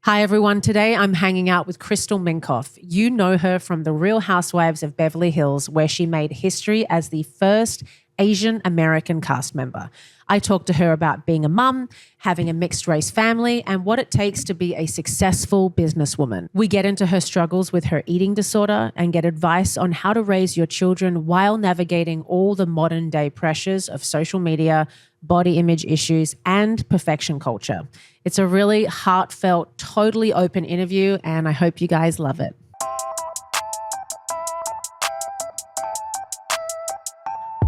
Hi, everyone. Today I'm hanging out with Crystal Minkoff. You know her from The Real Housewives of Beverly Hills, where she made history as the first Asian American cast member. I talked to her about being a mum, having a mixed race family, and what it takes to be a successful businesswoman. We get into her struggles with her eating disorder and get advice on how to raise your children while navigating all the modern day pressures of social media, body image issues, and perfection culture. It's a really heartfelt, totally open interview, and I hope you guys love it.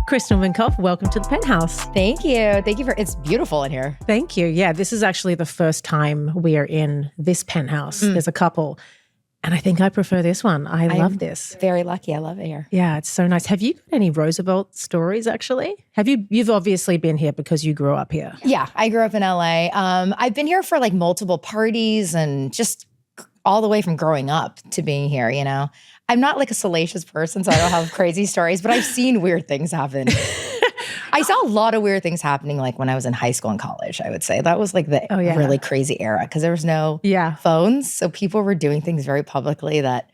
Crystal Minkoff, welcome to the Penthouse. Thank you. It's beautiful in here. Thank you. Yeah, this is actually the first time we are in this penthouse. There's a couple, and I think I prefer this one. I'm love this. Very lucky. I love it here. Yeah, it's so nice. Have you got any RHOBH stories, actually? You've obviously been here because you grew up here. Yeah, I grew up in LA. I've been here for like multiple parties and just all the way from growing up to being here, you know. I'm not like a salacious person, so I don't have crazy stories, but I've seen weird things happen. I saw a lot of weird things happening like when I was in high school and college, I would say. That was like the really crazy era because there was no phones. So people were doing things very publicly that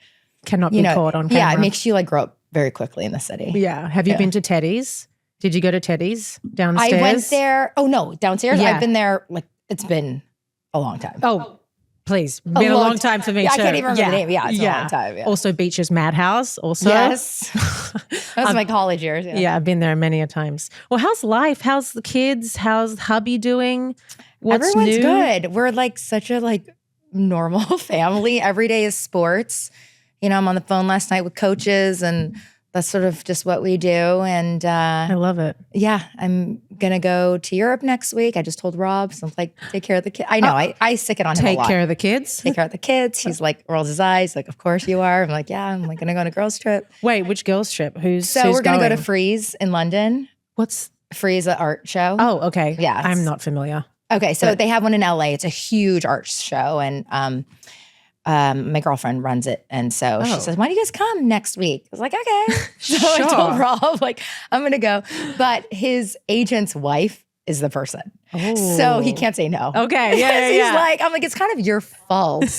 cannot be caught on camera. Yeah, it makes you like grow up very quickly in the city. Yeah. Have you been to Teddy's? Did you go to Teddy's downstairs? I went there. Oh, no, downstairs? Yeah. I've been there, like, it's been a long time. Oh, please. Been a long time for me too. I can't even remember the name. Yeah, it's a long time. Yeah. Also Beach's Madhouse also. Yes. That was my college years. Yeah, I've been there many a times. Well, how's life? How's the kids? How's hubby doing? What's Everyone's new? good. We're like such a like normal family. Every day is sports. You know, I'm on the phone last night with coaches and that's sort of just what we do. And I love it. Yeah, I'm going to go to Europe next week. I just told Rob, so I'm like, take care of the kids. I know, I stick it on him a lot. Take care of the kids? Take care of the kids. He's like, rolls his eyes, like, of course you are. I'm like, yeah, I'm like going to go on a girls trip. Wait, which girls trip? Who's we're going to go to going? Freeze in London. What's Freeze, an art show? Oh, okay. Yeah. I'm not familiar. Okay, so they have one in LA. It's a huge art show. And my girlfriend runs it. And so she says, why don't you guys come next week? I was like, okay. So I told Rob, like, I'm going to go. But his agent's wife is the person. Oh. So he can't say no. Okay, yeah. He's like, I'm like, it's kind of your fault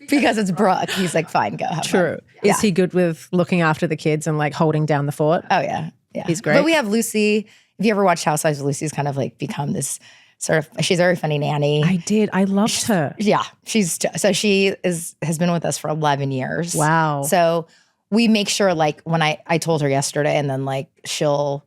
because it's Brooke. He's like, fine, go. True. Is he good with looking after the kids and like holding down the fort? Oh, yeah. Yeah. He's great. But we have Lucy. If you ever watched Housewives, Lucy's kind of like become this sort of, she's a very funny nanny. I did. I loved her. Yeah. She has been with us for 11 years. Wow. So we make sure like when I told her yesterday and then like she'll,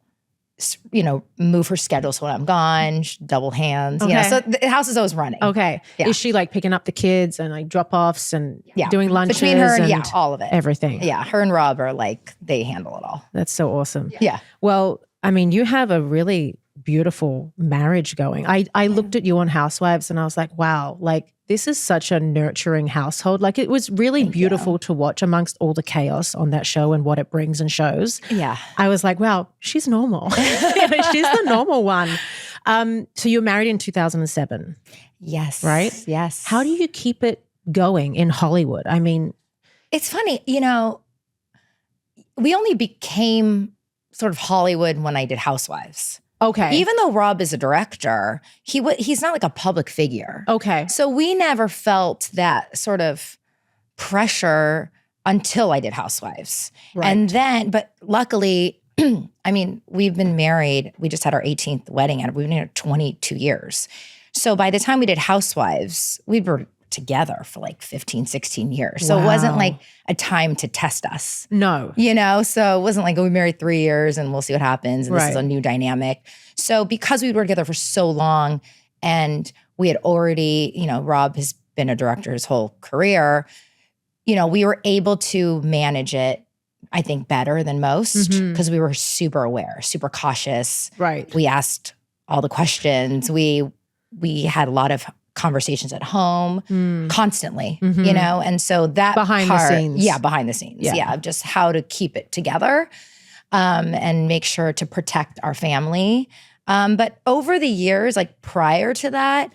you know, move her schedule so when I'm gone, double hands, you know, so the house is always running. Okay. Yeah. Is she like picking up the kids and like drop-offs and doing lunches? Between her and all of it. Everything. Yeah. Her and Rob are like, they handle it all. That's so awesome. Yeah. Well, I mean, you have a really beautiful marriage going. I looked at you on Housewives and I was like, wow, like this is such a nurturing household. Like it was really beautiful to watch amongst all the chaos on that show and what it brings and shows. Yeah. I was like, wow, she's normal. She's the normal one. So you were married in 2007. Yes. Right? Yes. How do you keep it going in Hollywood? I mean, it's funny, you know, we only became sort of Hollywood when I did Housewives. Okay. Even though Rob is a director, he's not like a public figure. Okay. So we never felt that sort of pressure until I did Housewives. Right. And then, but luckily, I mean, we've been married. We just had our 18th wedding and we've been married 22 years. So by the time we did Housewives, we were together for like 15, 16 years. So it wasn't like a time to test us. No. You know, so it wasn't like, oh, we married 3 years and we'll see what happens. And this is a new dynamic. So because we were together for so long and we had already, you know, Rob has been a director his whole career, you know, we were able to manage it, I think, better than most because we were super aware, super cautious. Right. We asked all the questions. We had a lot of conversations at home constantly, you know? And so that behind the scenes. Yeah, behind the scenes. Yeah, of just how to keep it together and make sure to protect our family. But over the years, like prior to that,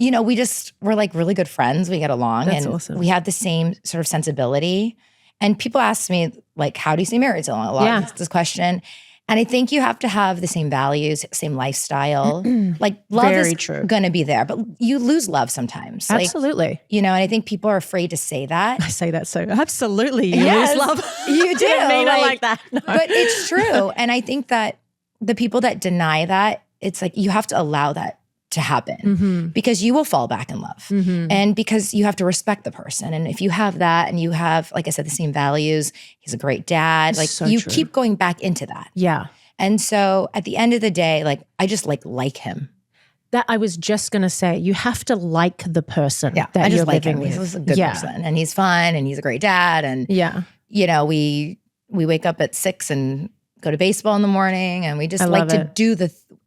you know, we're like really good friends. We get along. That's and awesome. We have the same sort of sensibility. And people ask me, like, how do you stay married so long? A lot of this question. And I think you have to have the same values, same lifestyle. Like love Very is true. going to be there, but you lose love sometimes. Like, Absolutely. you know, and I think people are afraid to say that. I say that so absolutely. You Yes, lose love. you do. I mean, I like that. No. But it's true. And I think that the people that deny that, it's like you have to allow that to happen because you will fall back in love and because you have to respect the person. And if you have that and you have, like I said, the same values, he's a great dad, like So you true. keep going back into that. Yeah. And so at the end of the day, like I just like him. That I was just going to say, you have to like the person Yeah, that I just you're like living him. with. He's a good person and he's fun and he's a great dad. And, you know, we wake up at 6 and go to baseball in the morning and we just like to do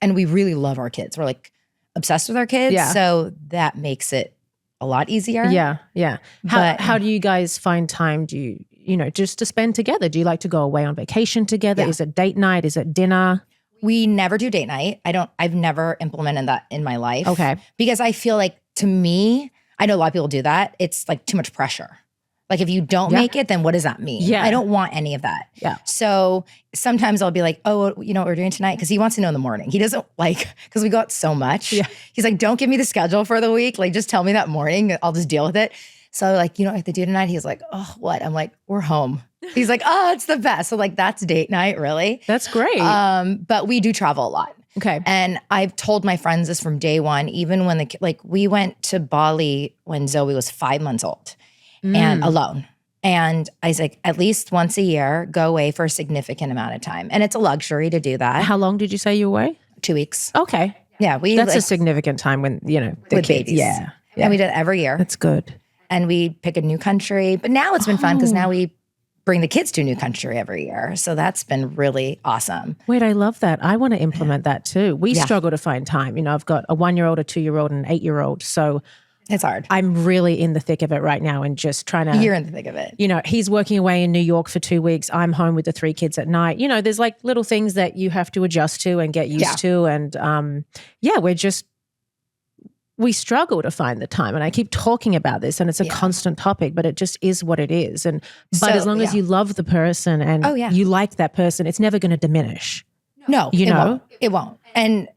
and we really love our kids. We're like obsessed with our kids. Yeah. So that makes it a lot easier. Yeah. Yeah. But How do you guys find time? Do you know, just to spend together? Do you like to go away on vacation together? Yeah. Is it date night? Is it dinner? We never do date night. I've never implemented that in my life. Okay. Because I feel like to me, I know a lot of people do that. It's like too much pressure. Like if you don't make it, then what does that mean? Yeah. I don't want any of that. Yeah. So sometimes I'll be like, oh, you know what we're doing tonight? Because he wants to know in the morning. He doesn't like, because we go out so much. Yeah. He's like, don't give me the schedule for the week. Like just tell me that morning. I'll just deal with it. So like, you know what I have to do tonight? He's like, oh, what? I'm like, we're home. He's like, oh, it's the best. So like that's date night, really. That's great. But we do travel a lot. Okay. And I've told my friends this from day one, even when we went to Bali when Zoe was 5 months old and alone. And I was like, at least once a year, go away for a significant amount of time. And it's a luxury to do that. How long did you say you were away? 2 weeks. Okay. Yeah. That's a significant time when, you know, the with kids. babies. Yeah. And we did it every year. That's good. And we pick a new country. But now it's been fun because now we bring the kids to a new country every year. So that's been really awesome. Wait, I love that. I want to implement that too. We Yeah. struggle to find time. You know, I've got a 1-year-old, a 2-year-old, and an 8-year-old. So It's hard. I'm really in the thick of it right now and just trying to. You're in the thick of it. You know, he's working away in New York for 2 weeks. I'm home with the 3 kids at night. You know, there's like little things that you have to adjust to and get used to. And we struggle to find the time. And I keep talking about this and it's a constant topic, but it just is what it is. But as long as you love the person and you like that person, it's never going to diminish. No, you know? it won't. And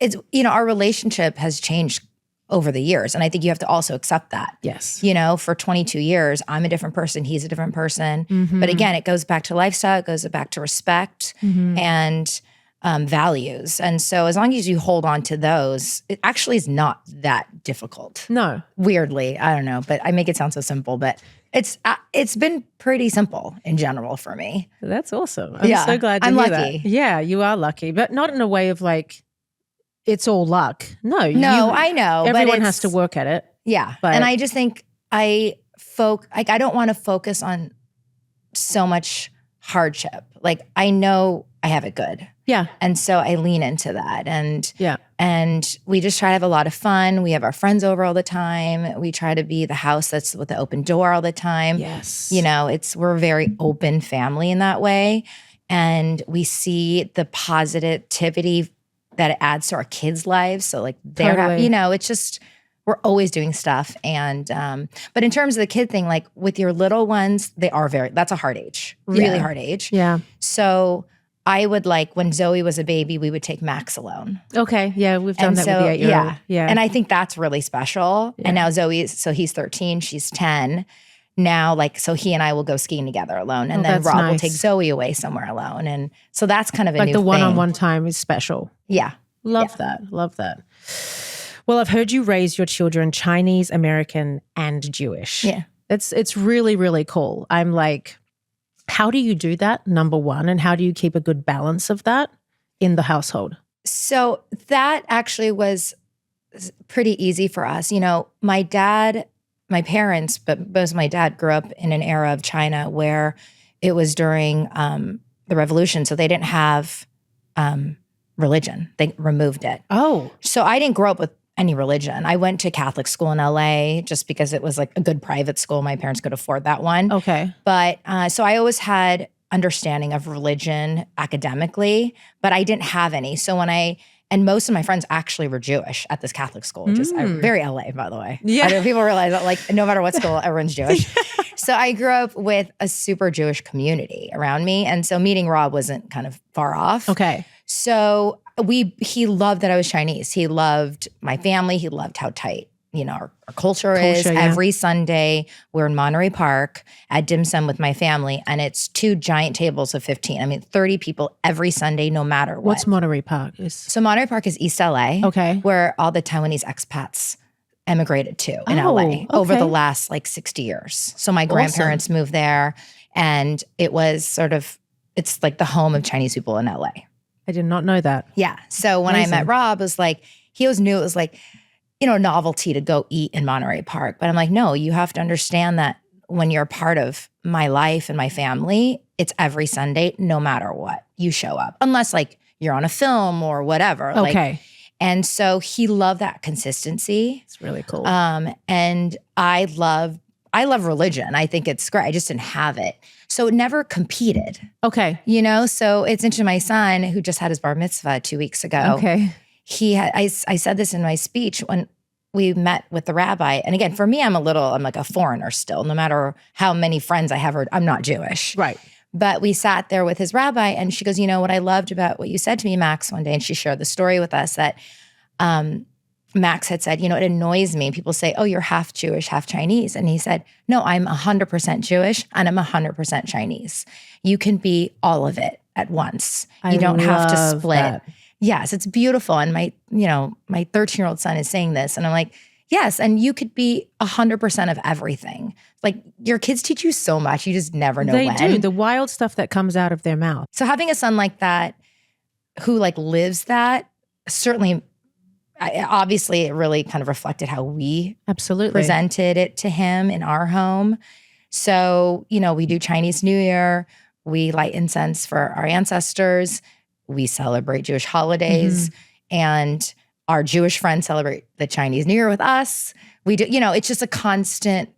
it's, you know, our relationship has changed over the years. And I think you have to also accept that. Yes. You know, for 22 years, I'm a different person. He's a different person. But again, it goes back to lifestyle. It goes back to respect and values. And so as long as you hold on to those, it actually is not that difficult. No. Weirdly. I don't know, but I make it sound so simple, but it's been pretty simple in general for me. That's awesome. I'm so glad to I'm hear lucky. that. Yeah, you are lucky, but not in a way of like, it's all luck. No, I know. Everyone has to work at it. Yeah. But, and I just think I don't want to focus on so much hardship. Like I know I have it good. Yeah. And so I lean into that. And we just try to have a lot of fun. We have our friends over all the time. We try to be the house that's with the open door all the time. Yes. You know, we're a very open family in that way. And we see the positivity that it adds to our kids' lives. So like they're happy, you know, it's just, we're always doing stuff. And, but in terms of the kid thing, like with your little ones, that's a hard age, really hard age. Yeah. So I would like, when Zoe was a baby, we would take Max alone. Okay. Yeah. We've done that with the 8-year-old. Yeah. And I think that's really special. Yeah. And now so he's 13, she's 10. Now, like, so he and I will go skiing together alone. And then Rob will take Zoe away somewhere alone. And so that's kind of a new thing. Like the one-on-one time is special. Yeah. Love that. Love that. Well, I've heard you raise your children Chinese, American, and Jewish. Yeah. It's really, really cool. I'm like, how do you do that, number one? And how do you keep a good balance of that in the household? So that actually was pretty easy for us. You know, my parents, but most of my dad grew up in an era of China where it was during the revolution. So they didn't have religion. They removed it. Oh. So I didn't grow up with any religion. I went to Catholic school in LA just because it was like a good private school. My parents could afford that one. Okay. But so I always had understanding of religion academically, but I didn't have any. So and most of my friends actually were Jewish at this Catholic school, which is very LA, by the way. Yeah. I know people realize that, like, no matter what school, everyone's Jewish. So I grew up with a super Jewish community around me. And so meeting Rob wasn't kind of far off. Okay. So he loved that I was Chinese. He loved my family. He loved how tight, our culture is. Yeah. Every Sunday, we're in Monterey Park at dim sum with my family, and it's 2 giant tables of 15. I mean, 30 people every Sunday, no matter what. What's Monterey Park? So Monterey Park is East LA, Okay. where all the Taiwanese expats emigrated to in LA over the last 60 years. So my grandparents moved there, and it was it's like the home of Chinese people in LA. I did not know that. Yeah. So when I met Rob, it was like, he always knew it was like, a novelty to go eat in Monterey Park. But I'm like, no, you have to understand that when you're a part of my life and my family, it's every Sunday, no matter what, you show up. Unless you're on a film or whatever. Okay. And so he loved that consistency. It's really cool. And I love religion. I think it's great. I just didn't have it. So it never competed. Okay. So it's interesting. My son, who just had his bar mitzvah 2 weeks ago. Okay. I said this in my speech when we met with the rabbi. And again, for me, I'm like a foreigner still, no matter how many friends I have, I'm not Jewish. Right. But we sat there with his rabbi, and she goes, what I loved about what you said to me, Max, one day, and she shared the story with us that Max had said, it annoys me. People say, oh, you're half Jewish, half Chinese. And he said, no, I'm 100% Jewish and I'm 100% Chinese. You can be all of it at once. You don't have to split. That. Yes, it's beautiful. And my 13-year-old son is saying this. And I'm like, yes, and you could be 100% of everything. Your kids teach you so much. You just never know when. They do. The wild stuff that comes out of their mouth. So having a son like that who lives that, certainly, obviously it really kind of reflected how we absolutely presented it to him in our home. So, we do Chinese New Year. We light incense for our ancestors. We celebrate Jewish holidays. And our Jewish friends celebrate the Chinese New Year with us. We do, it's just a constant,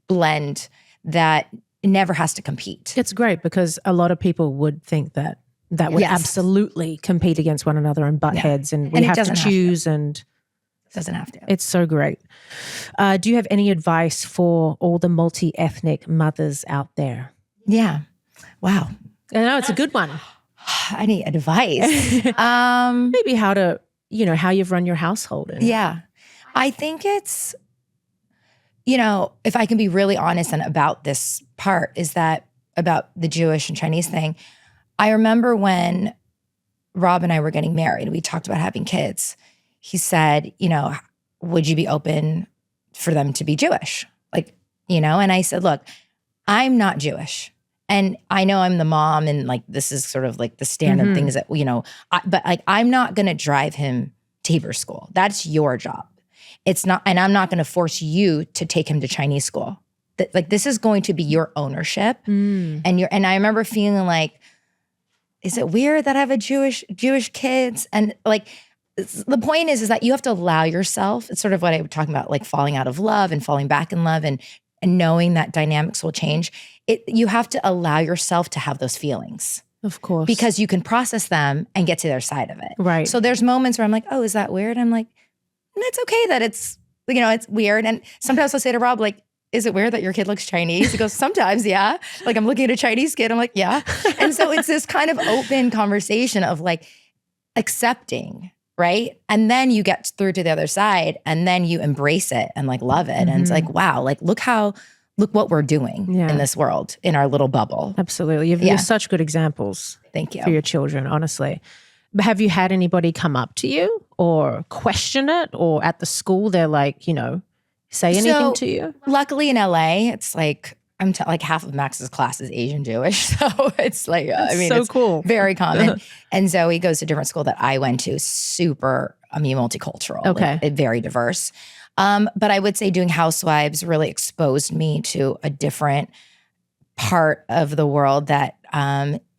blend that never has to compete. It's great because a lot of people would think that would absolutely compete against one another and butt heads, and we have to choose. And it doesn't have to. It's so great. Do you have any advice for all the multi-ethnic mothers out there? Yeah. Wow. I know it's a good one. I need advice. Maybe how to, how you've run your household. Yeah. I think it's, if I can be really honest and about this part, is that about the Jewish and Chinese thing. I remember when Rob and I were getting married, we talked about having kids. He said, would you be open for them to be Jewish? And I said, look, I'm not Jewish. And I know I'm the mom and this is sort of the standard things that, but I'm not going to drive him to Hebrew school. That's your job. It's not, and I'm not going to force you to take him to Chinese school. This is going to be your ownership. And I remember feeling is it weird that I have Jewish kids? And the point is that you have to allow yourself. It's sort of what I was talking about, falling out of love and falling back in love and knowing that dynamics will change. You have to allow yourself to have those feelings. Of course. Because you can process them and get to the other side of it. Right. So there's moments where I'm like, oh, is that weird? I'm like, it's okay that it's weird. And sometimes I'll say to Rob, is it weird that your kid looks Chinese? He goes, sometimes, yeah. I'm looking at a Chinese kid. I'm like, yeah. And so it's this kind of open conversation of accepting, right? And then you get through to the other side and then you embrace it and love it. And it's wow, look what we're doing in this world, in our little bubble. Absolutely. You're such good examples. Thank you. For your children, honestly. But have you had anybody come up to you or question it, or at the school they're say anything to you? Luckily in LA, it's half of Max's class is Asian Jewish. So it's so it's cool. Very common. And Zoe goes to a different school that I went to, super, multicultural. Okay. Very diverse. But I would say doing Housewives really exposed me to a different part of the world that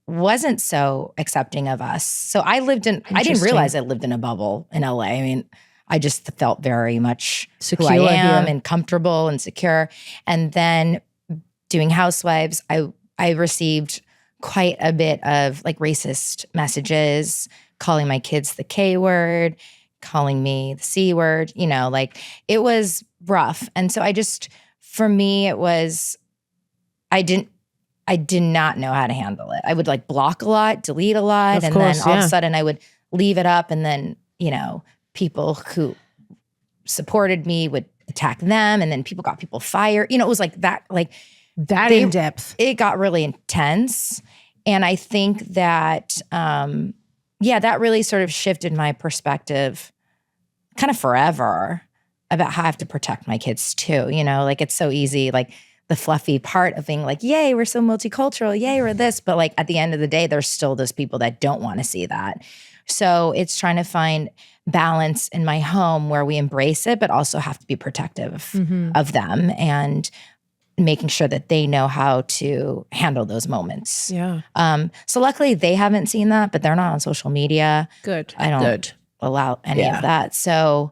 wasn't so accepting of us. So I didn't realize I lived in a bubble in LA. I just felt very much secure who I am and comfortable and secure. And then doing Housewives, I received quite a bit of racist messages, calling my kids the K word, calling me the C word, it was rough. And so for me, it was I did not know how to handle it. I would like block a lot, delete a lot. Of course, then all of a sudden I would leave it up. And then, people who supported me would attack them. And then people got people fired. It was like that, in depth. It got really intense. And I think that, that really sort of shifted my perspective kind of forever about how I have to protect my kids too. It's so easy, the fluffy part of being like, yay, we're so multicultural, yay, we're this. But at the end of the day, there's still those people that don't want to see that. So it's trying to find balance in my home where we embrace it, but also have to be protective of them and making sure that they know how to handle those moments. Yeah. So luckily they haven't seen that, but they're not on social media. Good. I don't allow any of that. So,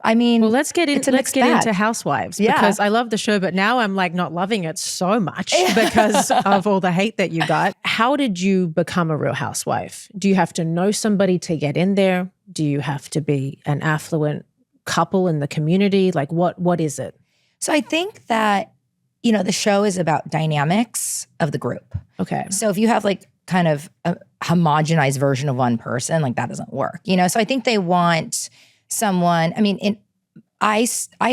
I mean, well, let's get into Housewives because I love the show, but now I'm not loving it so much because of all the hate that you got. How did you become a Real Housewife? Do you have to know somebody to get in there? Do you have to be an affluent couple in the community? What is it? So I think that, the show is about dynamics of the group. Okay. So if you have kind of a homogenized version of one person, that doesn't work, So I think they want someone, I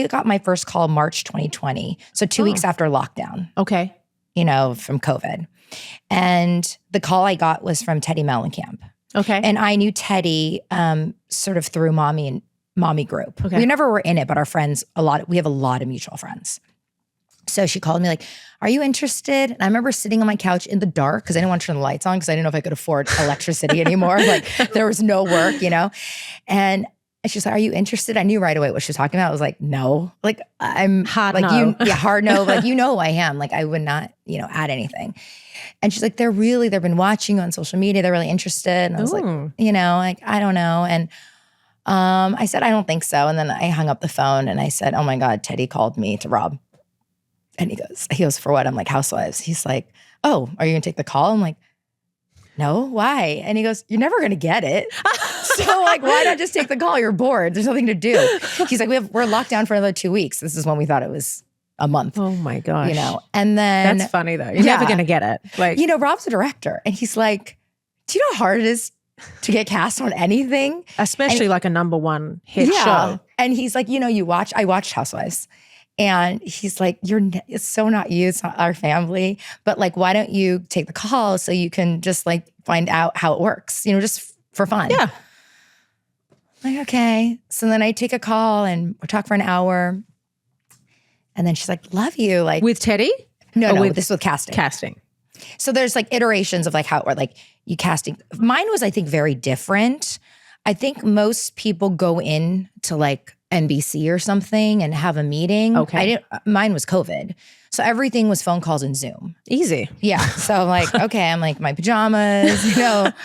got my first call March 2020. So 2 weeks after lockdown. Okay. From COVID. And the call I got was from Teddy Mellencamp. Okay. And I knew Teddy sort of through mommy group. Okay. We never were in it, but our friends, we have a lot of mutual friends. So she called me are you interested? And I remember sitting on my couch in the dark because I didn't want to turn the lights on because I didn't know if I could afford electricity anymore. There was no work, And she's like, are you interested? I knew right away what she was talking about. I was like, no. I'm hard no. Hard no. Who I am. I would not, add anything. And she's like, they've been watching you on social media. They're really interested. And I was like, I don't know. And I said, I don't think so. And then I hung up the phone and I said, oh my God, Teddy called me to Rob. And he goes, for what? I'm like, Housewives. He's like, oh, are you gonna take the call? I'm like, no, why? And he goes, you're never gonna get it. So why not just take the call? You're bored. There's nothing to do. He's like, we're locked down for another 2 weeks. This is when we thought it was a month. Oh my gosh. And then that's funny though. You're never gonna get it. Rob's a director and he's like, do you know how hard it is to get cast on anything? Especially a number one hit show. And he's like, I watched Housewives. And he's like, it's so not you, it's not our family. But why don't you take the call so you can just find out how it works, just for fun. Yeah. Okay. So then I take a call and we talk for an hour. And then she's like, love you. With Teddy? No, this was with casting. Casting. So there's iterations of how it worked, you casting. Mine was, I think, very different. I think most people go in to NBC or something and have a meeting. Okay. Mine was COVID. So everything was phone calls and Zoom. Easy. Yeah. So I'm like, okay, I'm my pajamas,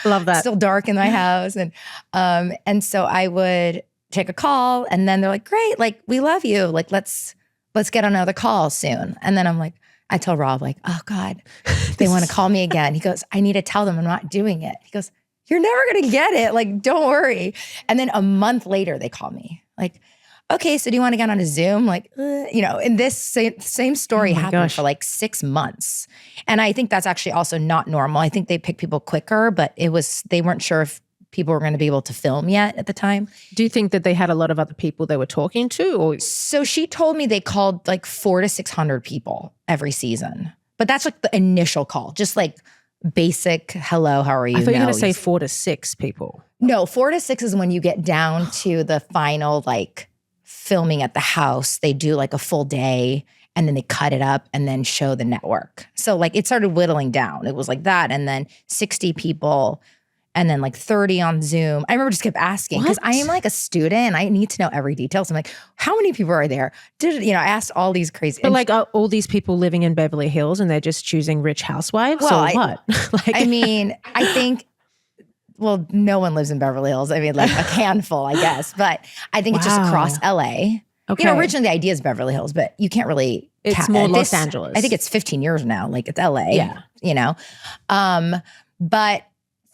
Love that. Still dark in my house. And so I would take a call and then they're like, great, we love you. Let's get on another call soon. And then I'm like, I tell Rob, oh God, they want to call me again. He goes, I need to tell them I'm not doing it. He goes, you're never going to get it. Don't worry. And then a month later, they call me okay, so do you want to get on a Zoom? And this same story happened for 6 months. And I think that's actually also not normal. I think they pick people quicker, but they weren't sure if people were going to be able to film yet at the time. Do you think that they had a lot of other people they were talking to? Or? So she told me they called 400 to 600 people every season. But that's the initial call, just basic, hello, how are you? I thought you were going to say 4 to 6 people. No, 4 to 6 is when you get down to the final filming at the house. They do a full day and then they cut it up and then show the network. So it started whittling down. It was that. And then 60 people and then 30 on Zoom. I remember just kept asking because I am a student and I need to know every detail. So I'm how many people are there? I asked all these crazy. But all these people living in Beverly Hills and they're just choosing rich housewives or what? I think, well, no one lives in Beverly Hills. A handful, I guess. But I think it's just across LA. Okay. Originally the idea is Beverly Hills, but you can't really. It's more Los Angeles. I think it's 15 years now. It's LA. Yeah. But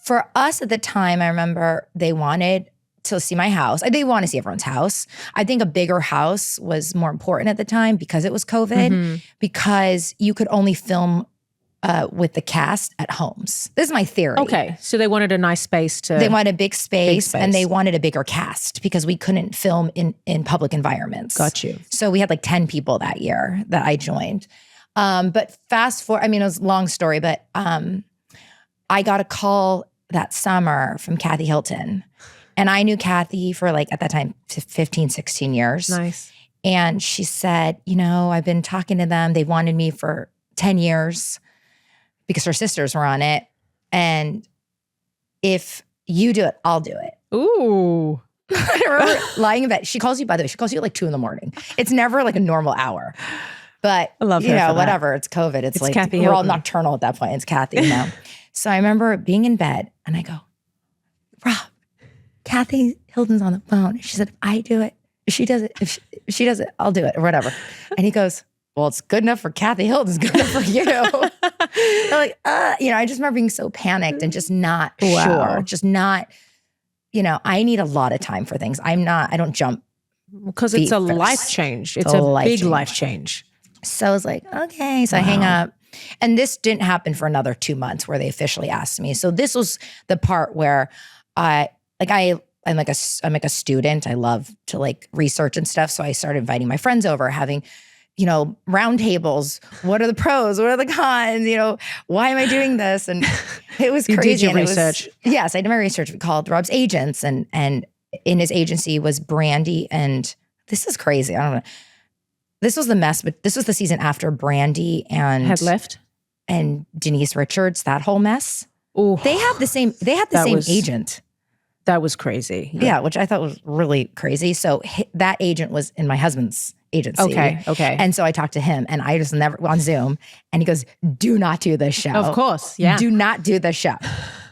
for us at the time, I remember they wanted to see my house. They want to see everyone's house. I think a bigger house was more important at the time because it was COVID, because you could only film with the cast at homes. This is my theory. Okay. So they wanted a nice space to. They wanted a big space, and they wanted a bigger cast because we couldn't film in public environments. Got you. So we had like 10 people that year that I joined. But fast forward, I mean, it was a long story, but I got a call that summer from Kathy Hilton. And I knew Kathy for like, at that time, 15, 16 years. Nice. And she said, you know, I've been talking to them. They wanted me for 10 years because her sisters were on it. And if you do it, I'll do it. Ooh. I remember lying in bed. She calls you, by the way, she calls you at like 2 a.m. It's never like a normal hour. But, I love her you know, for that. whatever. It's COVID. It's like, Kathy we're all Hilton. nocturnal at that point. It's Kathy, you know. So I remember being in bed and I go, Rob, Kathy Hilton's on the phone. She said, if I do it, if she does it, if she does it, I'll do it or whatever. And he goes, well, it's good enough for Kathy Hilton. It's good enough for you. I'm like, you know, I just remember being so panicked and just not sure. Just not, you know, I need a lot of time for things. I don't jump. Because it's a first. life change. It's a big life change. So I was like, okay. So I hang up. And this didn't happen for another 2 months where they officially asked me. So this was the part where I'm like a student. I love to like research and stuff. So I started inviting my friends over, having, you know, round tables. What are the pros? What are the cons? You know, why am I doing this? And it was You crazy. did your And research. Yes, I did my research. We called RHOBH agents, and in his agency was Brandy, and this is crazy. I don't know. This was the mess, but this was the season after Brandy and Had left. and Denise Richards, that whole mess. Oh, They had the same agent. That was crazy. Yeah, which I thought was really crazy. So that agent was in my husband's agency. Okay. And so I talked to him, and I just never on Zoom, and he goes, do not do this show. Of course. Yeah. Do not do this show.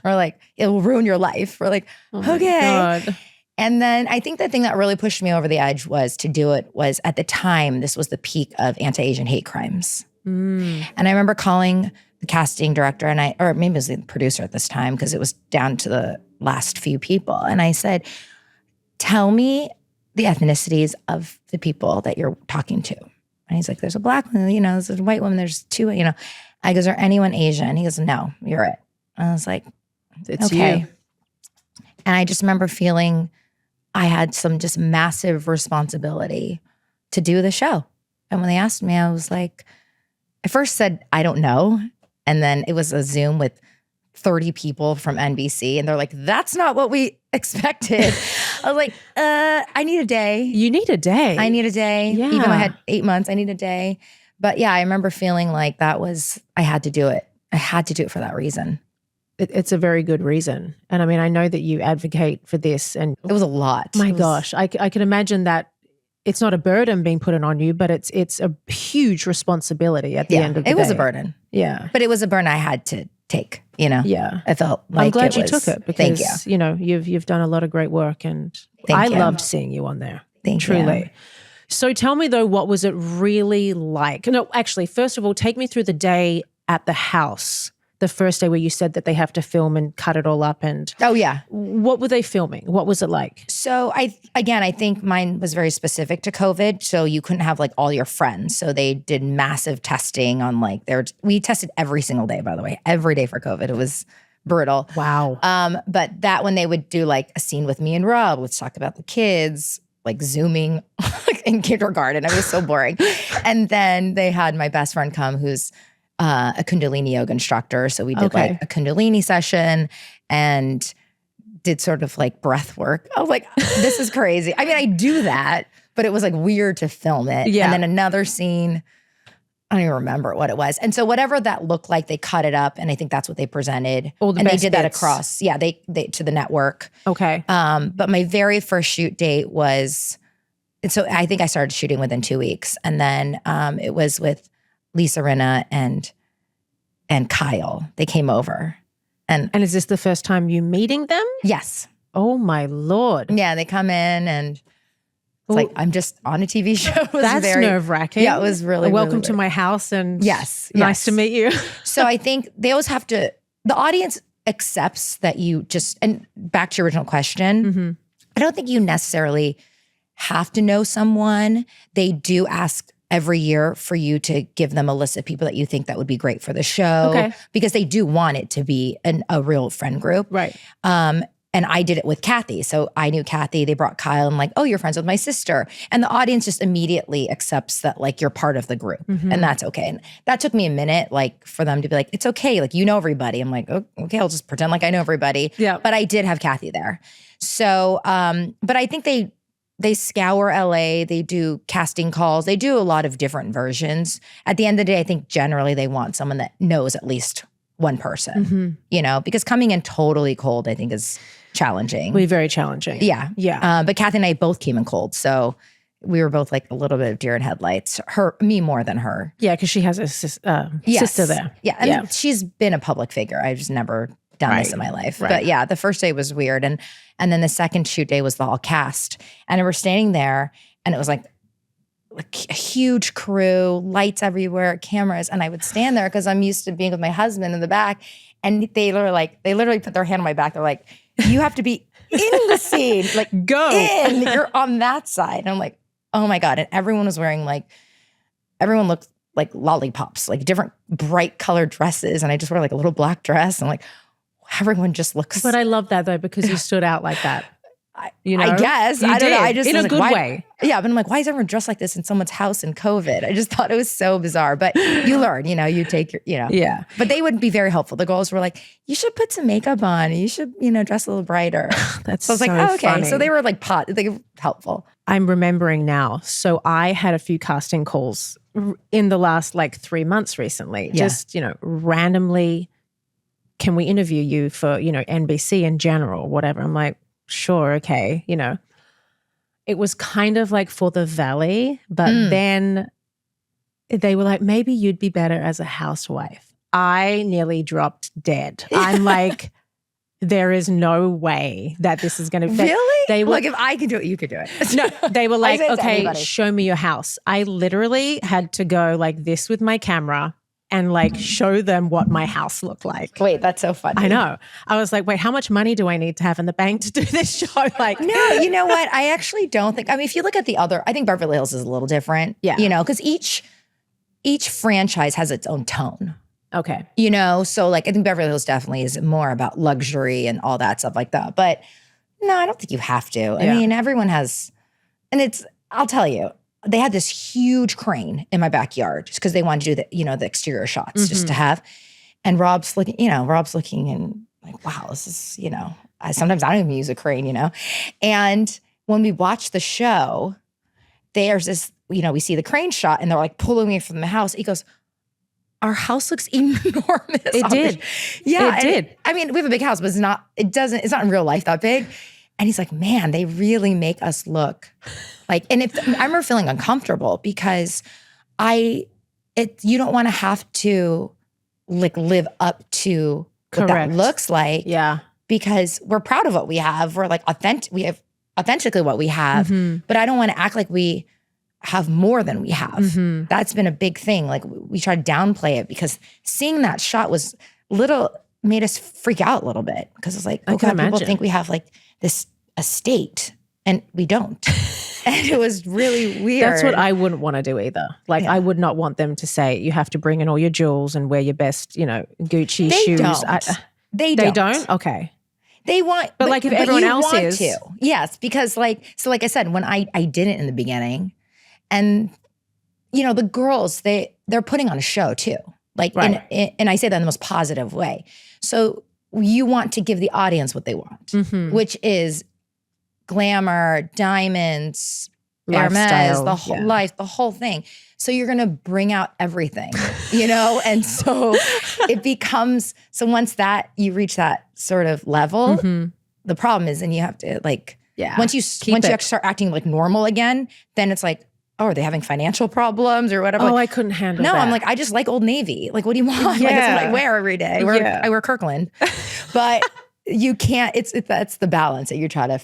We're like, it will ruin your life. We're like, okay. God. And then I think the thing that really pushed me over the edge was to do it was at the time, this was the peak of anti-Asian hate crimes. And I remember calling the casting director or maybe it was the producer at this time, because it was down to the last few people. And I said, tell me the ethnicities of the people that you're talking to. And he's like, there's a black woman, you know, there's a white woman, there's 2, you know. I goes, is there anyone Asian? He goes, no, you're it. And I was like, It's okay. you. And I just remember feeling I had some just massive responsibility to do the show. And when they asked me, I was like, I first said, I don't know. And then it was a Zoom with 30 people from NBC. And they're like, that's not what we expected. I was like, I need a day. You need a day. I need a day. Yeah. Even though I had 8 months, I need a day. But yeah, I remember feeling like I had to do it. I had to do it for that reason. It's a very good reason. And I mean, I know that you advocate for this. And It was a lot. my gosh, I can imagine that it's not a burden being put on you, but it's a huge responsibility at the end of the day. It was a burden. Yeah. But it was a burden I had to take, you know? Yeah. I felt like I'm glad you was- took it Thank because, you. you know, you've done a lot of great work, and Thank I you. loved seeing you on there. Thank you. Truly. So tell me though, what was it really like? No, actually, first of all, take me through the day at the house. The first day where you said that they have to film and cut it all up, and Oh, yeah. what were they filming? What was it like? So I think mine was very specific to COVID. So you couldn't have like all your friends. So they did massive testing on like we tested every single day, by the way, every day for COVID. It was brutal. Wow. But that when they would do like a scene with me and Rob, let's talk about the kids, like Zooming in kindergarten. I mean, it was so boring. And then they had my best friend come who's a Kundalini yoga instructor. So we did like a Kundalini session and did sort of like breath work. I was like, this is crazy. I mean, I do that, but it was like weird to film it. Yeah. And then another scene, I don't even remember what it was. And so whatever that looked like, they cut it up. And I think that's what they presented. All the and they best did that bits. across, they to the network. Okay. But my very first shoot date was, so I think I started shooting within 2 weeks. And then it was with Lisa Rinna and Kyle. They came over. And And is this the first time you meeting them? yes. Oh my Lord. Yeah, they come in and it's like, I'm just on a TV show. It was That's very nerve-wracking. Yeah, it was really, Welcome really to weird. my house, and Yes, nice yes. to meet you. So I think they always have to, the audience accepts that you just, and back to your original question, I don't think you necessarily have to know someone. They do ask every year for you to give them a list of people that you think that would be great for the show because they do want it to be a real friend group. Right. And I did it with Kathy. So I knew Kathy. They brought Kyle and like, oh, you're friends with my sister. And the audience just immediately accepts that like you're part of the group. And that's okay. And that took me a minute like for them to be like, it's okay. Like, you know everybody. I'm like, oh, okay, I'll just pretend like I know everybody. Yeah. But I did have Kathy there. So, but I think they scour LA. They do casting calls. They do a lot of different versions. At the end of the day, I think generally they want someone that knows at least one person, you know, because coming in totally cold, I think is challenging. Be very challenging. Yeah. Yeah. But Kathy and I both came in cold. So we were both like a little bit of deer in headlights. Me more than her. Yeah, because she has a sister there. Yeah. And she's been a public figure. I've just never done this in my life. Right. But yeah, the first day was weird. And then the second shoot day was the all cast. And we're standing there and it was like a huge crew, lights everywhere, cameras. And I would stand there because I'm used to being with my husband in the back. And they literally put their hand on my back. They're like, you have to be in the scene. Like, go in. You're on that side. And I'm like, oh my God. And everyone was wearing everyone looked like lollipops, like different bright colored dresses. And I just wear like a little black dress. And like, everyone just looks. But I love that though, because you stood out like that. You know? I guess. You I don't know. I did. just in a like, good why, way. Yeah, but I'm like, why is everyone dressed like this in someone's house in COVID? I just thought it was so bizarre. But you learn, you know, you take your, you know. Yeah. But they would be very helpful. The girls were like, you should put some makeup on. You should, you know, dress a little brighter. That's so I was like, oh, okay. funny. So they were like they were helpful. I'm remembering now. So I had a few casting calls in the last like 3 months recently. Yeah. Just, you know, randomly, can we interview you for, you know, NBC in general, whatever. I'm like, sure, okay, you know. It was kind of like for the Valley, but then they were like, maybe you'd be better as a housewife. I nearly dropped dead. I'm like, there is no way that this is going to be. Really? They were like, if I can do it, you could do it. No, they were like, okay, anybody. show me your house. I literally had to go like this with my camera and like show them what my house looked like. Wait, that's so funny. I know. I was like, wait, how much money do I need to have in the bank to do this show? Like, no, you know what? I actually don't think, I mean, if you look at the other, I think Beverly Hills is a little different. Yeah. You know, because each franchise has its own tone. Okay. You know, so like I think Beverly Hills definitely is more about luxury and all that stuff like that. But no, I don't think you have to. I mean, everyone has, and I'll tell you, they had this huge crane in my backyard just because they wanted to do the exterior shots just to have. And Rob's looking and like, wow, this is, you know, sometimes I don't even use a crane, you know. And when we watch the show, there's this, you know, we see the crane shot and they're like pulling me from the house. He goes, our house looks enormous. It did. Yeah. It did. I mean, we have a big house, but it's not in real life that big. And he's like, man, they really make us look like, and I remember feeling uncomfortable because you don't want to have to like live up to what that looks like. Yeah. Because we're proud of what we have. We're like we have authentically what we have, but I don't want to act like we have more than we have. That's been a big thing. Like we try to downplay it because seeing that shot made us freak out a little bit because it's like, okay, people think we have like this estate and we don't. And it was really weird. That's what I wouldn't want to do either. Like I would not want them to say you have to bring in all your jewels and wear your best, you know, Gucci shoes. They don't? Okay. They want, but like if everyone else is. To. Yes, because like I said, when I did it in the beginning and, you know, the girls, they're putting on a show too. Like, and I say that in the most positive way. So you want to give the audience what they want, which is glamour, diamonds, Hermes, the whole life, the whole thing. So you're going to bring out everything, you know? And so it becomes, so once you reach that sort of level, the problem is, and you have to like, once you start acting like normal again, then it's like, oh, are they having financial problems or whatever? Oh, like, I couldn't handle that. No, I'm like, I just like Old Navy. Like, what do you want? Like, that's what I wear every day. I wear Kirkland. But you can't, that's the balance that you're trying to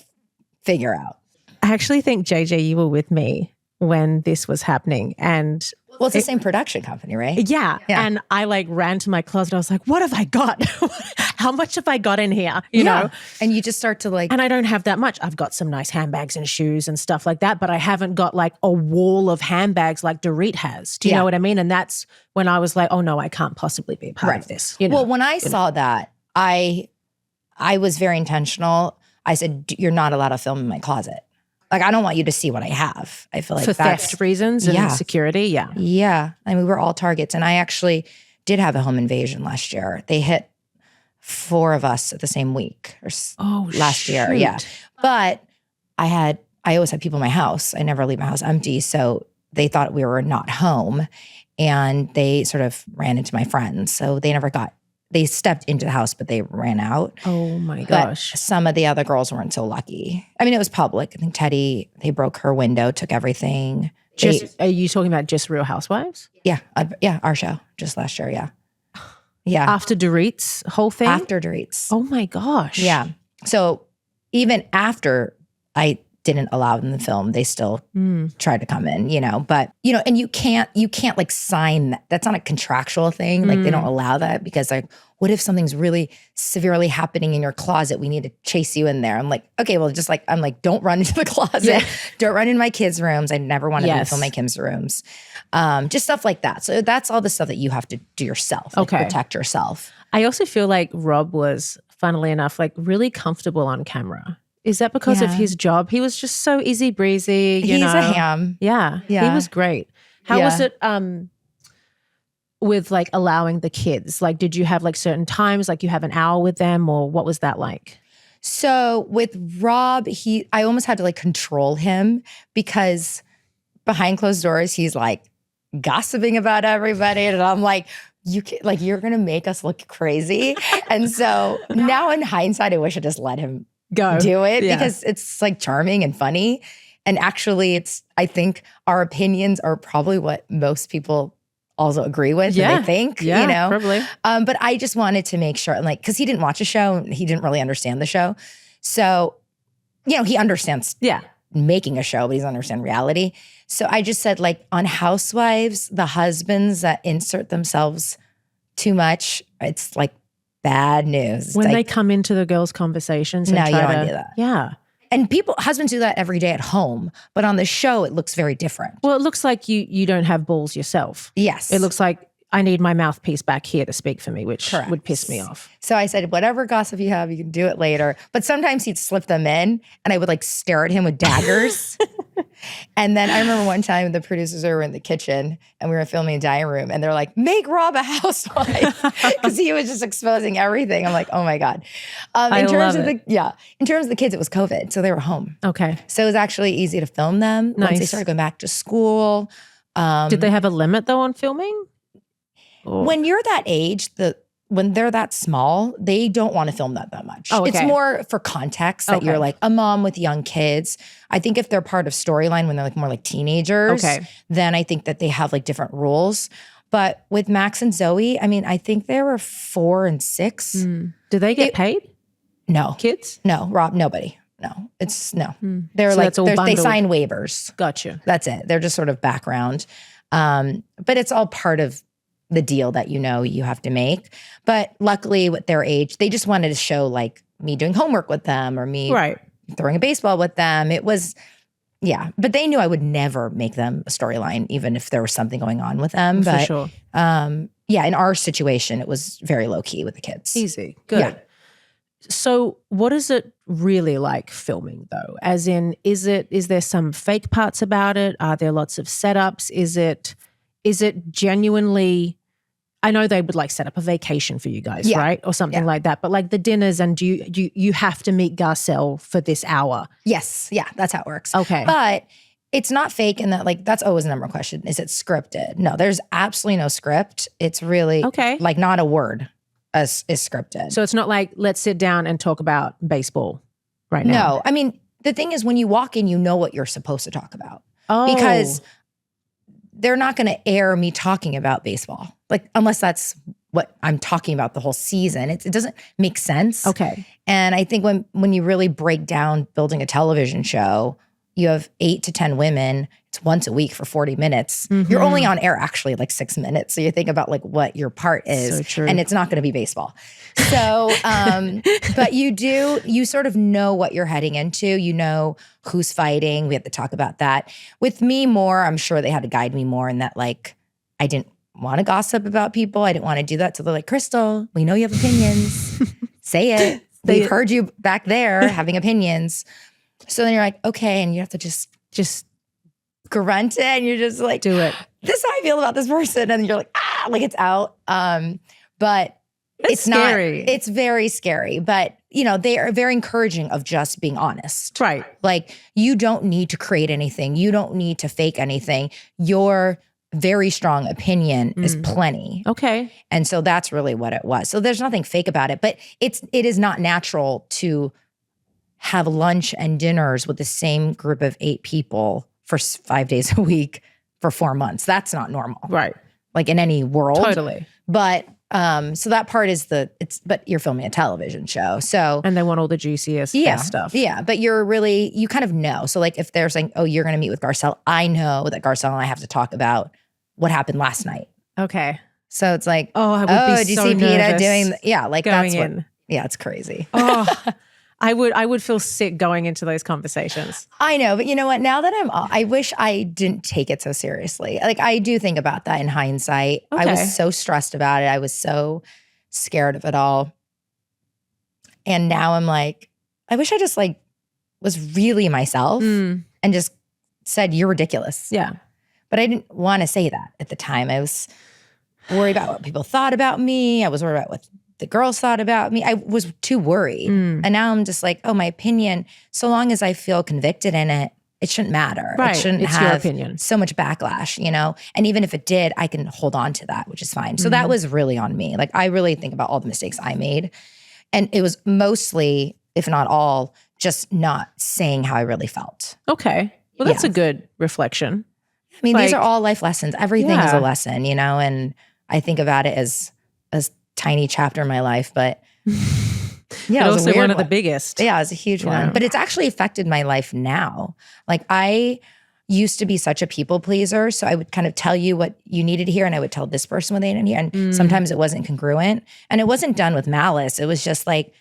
figure out. I actually think, JJ, you were with me when this was happening. And Well, it's the same production company, right? Yeah. And I like ran to my closet. I was like, what have I got? How much have I got in here? You know? And you just start to like. And I don't have that much. I've got some nice handbags and shoes and stuff like that, but I haven't got like a wall of handbags like Dorit has. Do you know what I mean? And that's when I was like, oh no, I can't possibly be a part of this. You know? Well, when I saw that, I was very intentional. I said, you're not allowed to film in my closet. Like, I don't want you to see what I have. I feel like for theft reasons and security. Yeah. Yeah. I mean, we were all targets. And I actually did have a home invasion last year. They hit 4 of us at the same week last year. Yeah. But I always had people in my house. I never leave my house empty. So they thought we were not home and they sort of ran into my friends. So they stepped into the house, but they ran out. Oh my gosh. But some of the other girls weren't so lucky. I mean, it was public. I think Teddy, they broke her window, took everything. Are you talking about just Real Housewives? Yeah. Our show just last year. Yeah. Yeah. After Dorit's whole thing? After Dorit's. Oh my gosh. Yeah. So even after I didn't allow them to film, they still tried to come in, but and you can't like sign that. That's not a contractual thing. Like they don't allow that because like, what if something's really severely happening in your closet? We need to chase you in there. I'm like, okay, well, just like, I'm like, don't run into the closet. Yeah. Don't run into my kids' rooms. I never want to film my kids' rooms. Just stuff like that. So that's all the stuff that you have to do yourself, like protect yourself. I also feel like Rob was, funnily enough, like really comfortable on camera. Is that because of his job? He was just so easy breezy. He's a ham. Yeah. He was great. How was it with like allowing the kids? Like, did you have like certain times, like you have an hour with them, or what was that like? So with Rob, I almost had to like control him because behind closed doors, he's like gossiping about everybody. And I'm like, you're going to make us look crazy. And so now in hindsight, I wish I just let him do it because it's like charming and funny. And actually I think our opinions are probably what most people also agree with and they think, probably. But I just wanted to make sure, like, cause he didn't watch a show and he didn't really understand the show. So, he understands making a show, but he doesn't understand reality. So I just said like on Housewives, the husbands that insert themselves too much, it's like bad news. When they come into the girls' conversations. No, you don't do that. Yeah. And husbands do that every day at home, but on the show, it looks very different. Well, it looks like you don't have balls yourself. Yes. It looks like I need my mouthpiece back here to speak for me, which would piss me off. So I said, whatever gossip you have, you can do it later. But sometimes he'd slip them in and I would like stare at him with daggers. And then I remember one time the producers were in the kitchen and we were filming a dining room and they're like, make Rob a housewife. Because he was just exposing everything. I'm like, oh my God. In terms of the kids, it was COVID. So they were home. Okay. So it was actually easy to film them once they started going back to school. Did they have a limit though on filming? When you're that age, when they're that small, they don't want to film that much. Oh, okay. It's more for context that you're like a mom with young kids. I think if they're part of storyline when they're like more like teenagers, then I think that they have like different rules. But with Max and Zoe, I mean, I think they were 4 and 6. Do they get paid? No. Kids? No. Rob, nobody. No. They're so like, they sign waivers. Gotcha. That's it. They're just sort of background. But it's all part of the deal that you have to make. But luckily with their age, they just wanted to show like me doing homework with them or me throwing a baseball with them. It was, but they knew I would never make them a storyline, even if there was something going on with them. For but sure. In our situation, it was very low key with the kids. Easy. Good. Yeah. So what is it really like filming though? As in, is there some fake parts about it? Are there lots of setups? Is it genuinely, I know they would like set up a vacation for you guys, right? Or something like that. But like the dinners and you have to meet Garcelle for this hour. Yes. Yeah. That's how it works. Okay. But it's not fake in that like, that's always the number one question. Is it scripted? No, there's absolutely no script. It's really like not a word is scripted. So it's not like, let's sit down and talk about baseball right now. No. I mean, the thing is when you walk in, you know what you're supposed to talk about. Oh. Because they're not going to air me talking about baseball, like unless that's what I'm talking about the whole season. It doesn't make sense. Okay. And I think when you really break down building a television show, you have 8 to 10 women. It's once a week for 40 minutes. You're only on air actually like 6 minutes. So you think about like what your part is. So true. And it's not going to be baseball. So, but you sort of know what you're heading into. You know who's fighting. We have to talk about that. With me more, I'm sure they had to guide me more in that like, I didn't want to gossip about people. I didn't want to do that. So they're like, Crystal, we know you have opinions. Say it. We've heard you back there having opinions. So then you're like, okay. And you have to just grunt it. And you're just like, do it. This is how I feel about this person. And you're like, like it's out. But it's scary. not, it's very scary. But you know, they are very encouraging of just being honest. Right. Like you don't need to create anything. You don't need to fake anything. Your very strong opinion is plenty. Okay. And so that's really what it was. So there's nothing fake about it, but it is not natural to have lunch and dinners with the same group of 8 people for 5 days a week for 4 months. That's not normal. Right. Like in any world. Totally. But so that part is but you're filming a television show. So and they want all the juiciest best stuff. Yeah. But you kind of know. So like if they're saying, oh, you're going to meet with Garcelle, I know that Garcelle and I have to talk about what happened last night. Okay. So it's like, I would be did you so see Peta nervous doing, like going that's in. what, it's crazy. I would feel sick going into those conversations. I know, but you know what? Now that I wish I didn't take it so seriously. Like I do think about that in hindsight. Okay. I was so stressed about it. I was so scared of it all. And now I'm like, I wish I just like was really myself and just said, you're ridiculous. Yeah. But I didn't want to say that at the time. I was worried about what people thought about me. I was worried about what the girls thought about me. I was too worried. And now I'm just like, oh, my opinion, so long as I feel convicted in it, it shouldn't matter. Right. It shouldn't It's have your opinion. so much backlash, you know? And even if it did, I can hold on to that, which is fine. So that was really on me. Like I really think about all the mistakes I made. And it was mostly, if not all, just not saying how I really felt. Okay. Well, that's a good reflection. I mean, these are all life lessons. Everything is a lesson, you know? And I think about it as a tiny chapter in my life, but yeah, but it was also one of one. the biggest. Yeah, it was a huge one. But it's actually affected my life now. Like I used to be such a people pleaser. So I would kind of tell you what you needed to hear and I would tell this person what they didn't hear. And sometimes it wasn't congruent. And it wasn't done with malice. It was just like,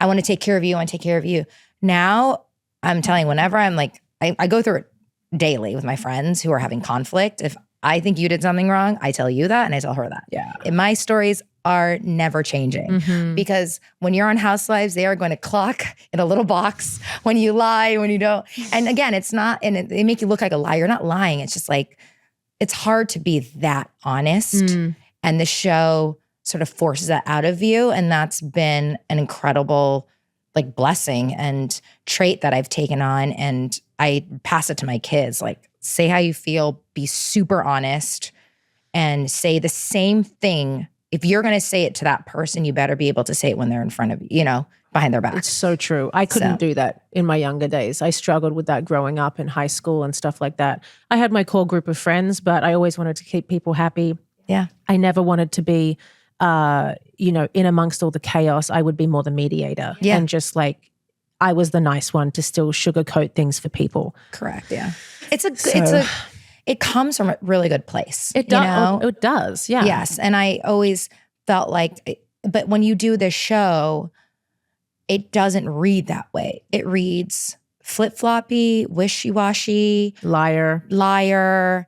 I want to take care of you. I want to take care of you. Now I'm telling you, whenever I'm like, I go through it daily with my friends who are having conflict. If I think you did something wrong, I tell you that and I tell her that. Yeah. And my stories are never changing because when you're on Housewives, they are going to clock in a little box when you lie, when you don't. And again, it's not, and they make you look like a liar. You're not lying. It's just like, it's hard to be that honest. And the show sort of forces that out of you. And that's been an incredible like blessing and trait that I've taken on. And I pass it to my kids. Like, say how you feel, be super honest, and say the same thing. If you're going to say it to that person, you better be able to say it when they're in front of you, you know, behind their back. It's so true. I couldn't do that in my younger days. I struggled with that growing up in high school and stuff like that. I had my core group of friends, but I always wanted to keep people happy. Yeah. I never wanted to be, you know, in amongst all the chaos. I would be more the mediator. Yeah. And just like, I was the nice one to still sugarcoat things for people. Correct. Yeah. It comes from a really good place. It does. You know? It does. Yeah. Yes. And I always felt like, but when you do this show, it doesn't read that way. It reads flip-floppy, wishy-washy, Liar,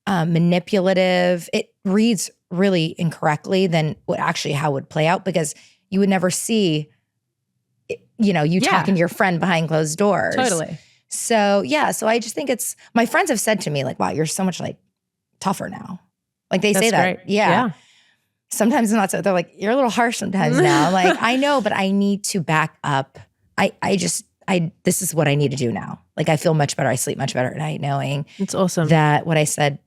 manipulative. It reads really incorrectly than what actually how it would play out, because you would never see, you know, you talking to your friend behind closed doors. Totally. So yeah, so I just think my friends have said to me like, wow, you're so much like tougher now. Like they say that. Great. Yeah. Sometimes it's not so, they're like, you're a little harsh sometimes now. Like I know, but I need to back up. This is what I need to do now. Like I feel much better. I sleep much better at night knowing it's awesome that what I said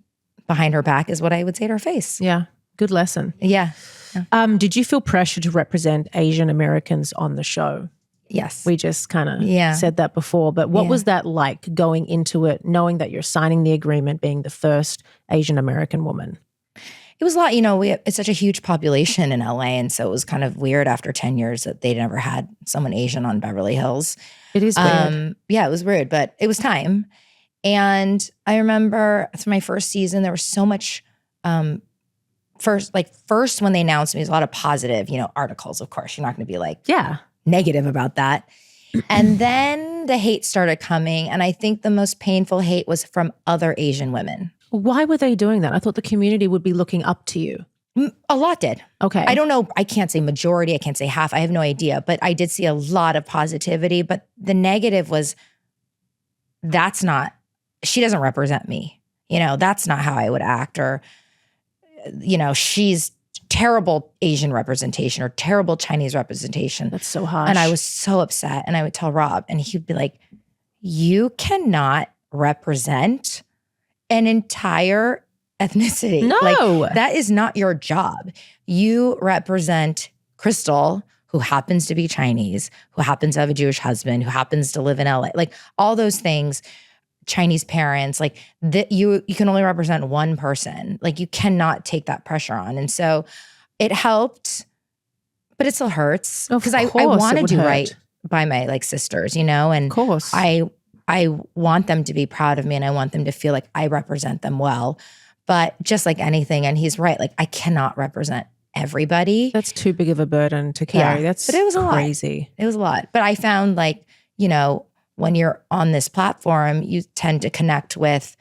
behind her back is what I would say to her face. Yeah. Good lesson. Yeah. Did you feel pressure to represent Asian Americans on the show? Yes. We just kind of said that before, but what was that like going into it, knowing that you're signing the agreement, being the first Asian American woman? It was a lot, it's such a huge population in LA. And so it was kind of weird after 10 years that they never had someone Asian on Beverly Hills. It is weird. Yeah, it was weird, but it was time. And I remember for my first season, there was so much, first when they announced me, there's a lot of positive, articles, of course. You're not going to be like negative about that. And then the hate started coming. And I think the most painful hate was from other Asian women. Why were they doing that? I thought the community would be looking up to you. A lot did. Okay. I don't know. I can't say majority. I can't say half. I have no idea. But I did see a lot of positivity. But the negative was, she doesn't represent me. That's not how I would act. Or, she's terrible Asian representation or terrible Chinese representation. That's so harsh. And I was so upset. And I would tell Rob, and he'd be like, you cannot represent an entire ethnicity. No. That is not your job. You represent Crystal, who happens to be Chinese, who happens to have a Jewish husband, who happens to live in LA. All those things, Chinese parents, you can only represent one person. You cannot take that pressure on. And so it helped, but it still hurts because I want to do right by my sisters, and of course. I want them to be proud of me and I want them to feel like I represent them well. But just like anything, and he's right, I cannot represent everybody. That's too big of a burden to carry. Yeah, but it was crazy. It was a lot. But I found when you're on this platform, you tend to connect with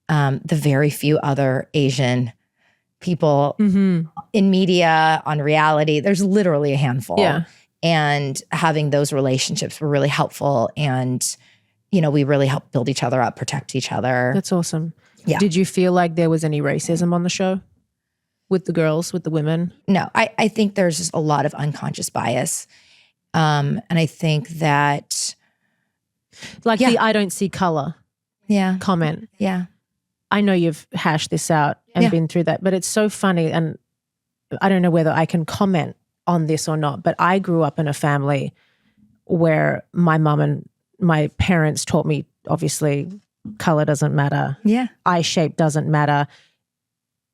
the very few other Asian people in media, on reality. There's literally a handful. Yeah. And having those relationships were really helpful. And we really helped build each other up, protect each other. That's awesome. Yeah. Did you feel like there was any racism on the show with the girls, with the women? No, I think there's just a lot of unconscious bias. And I think that the I don't see color comment. Yeah. I know you've hashed this out and been through that, but it's so funny. And I don't know whether I can comment on this or not, but I grew up in a family where my mom and my parents taught me, obviously, color doesn't matter. Yeah. Eye shape doesn't matter.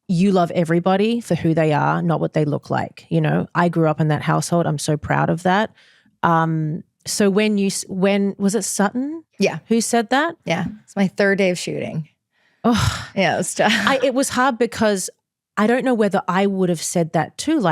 You love everybody for who they are, not what they look like. I grew up in that household. I'm so proud of that. So when was it Sutton? Yeah. Who said that? Yeah. It's my third day of shooting. Oh, yeah. It was tough. It was hard because I don't know whether I would have said that too.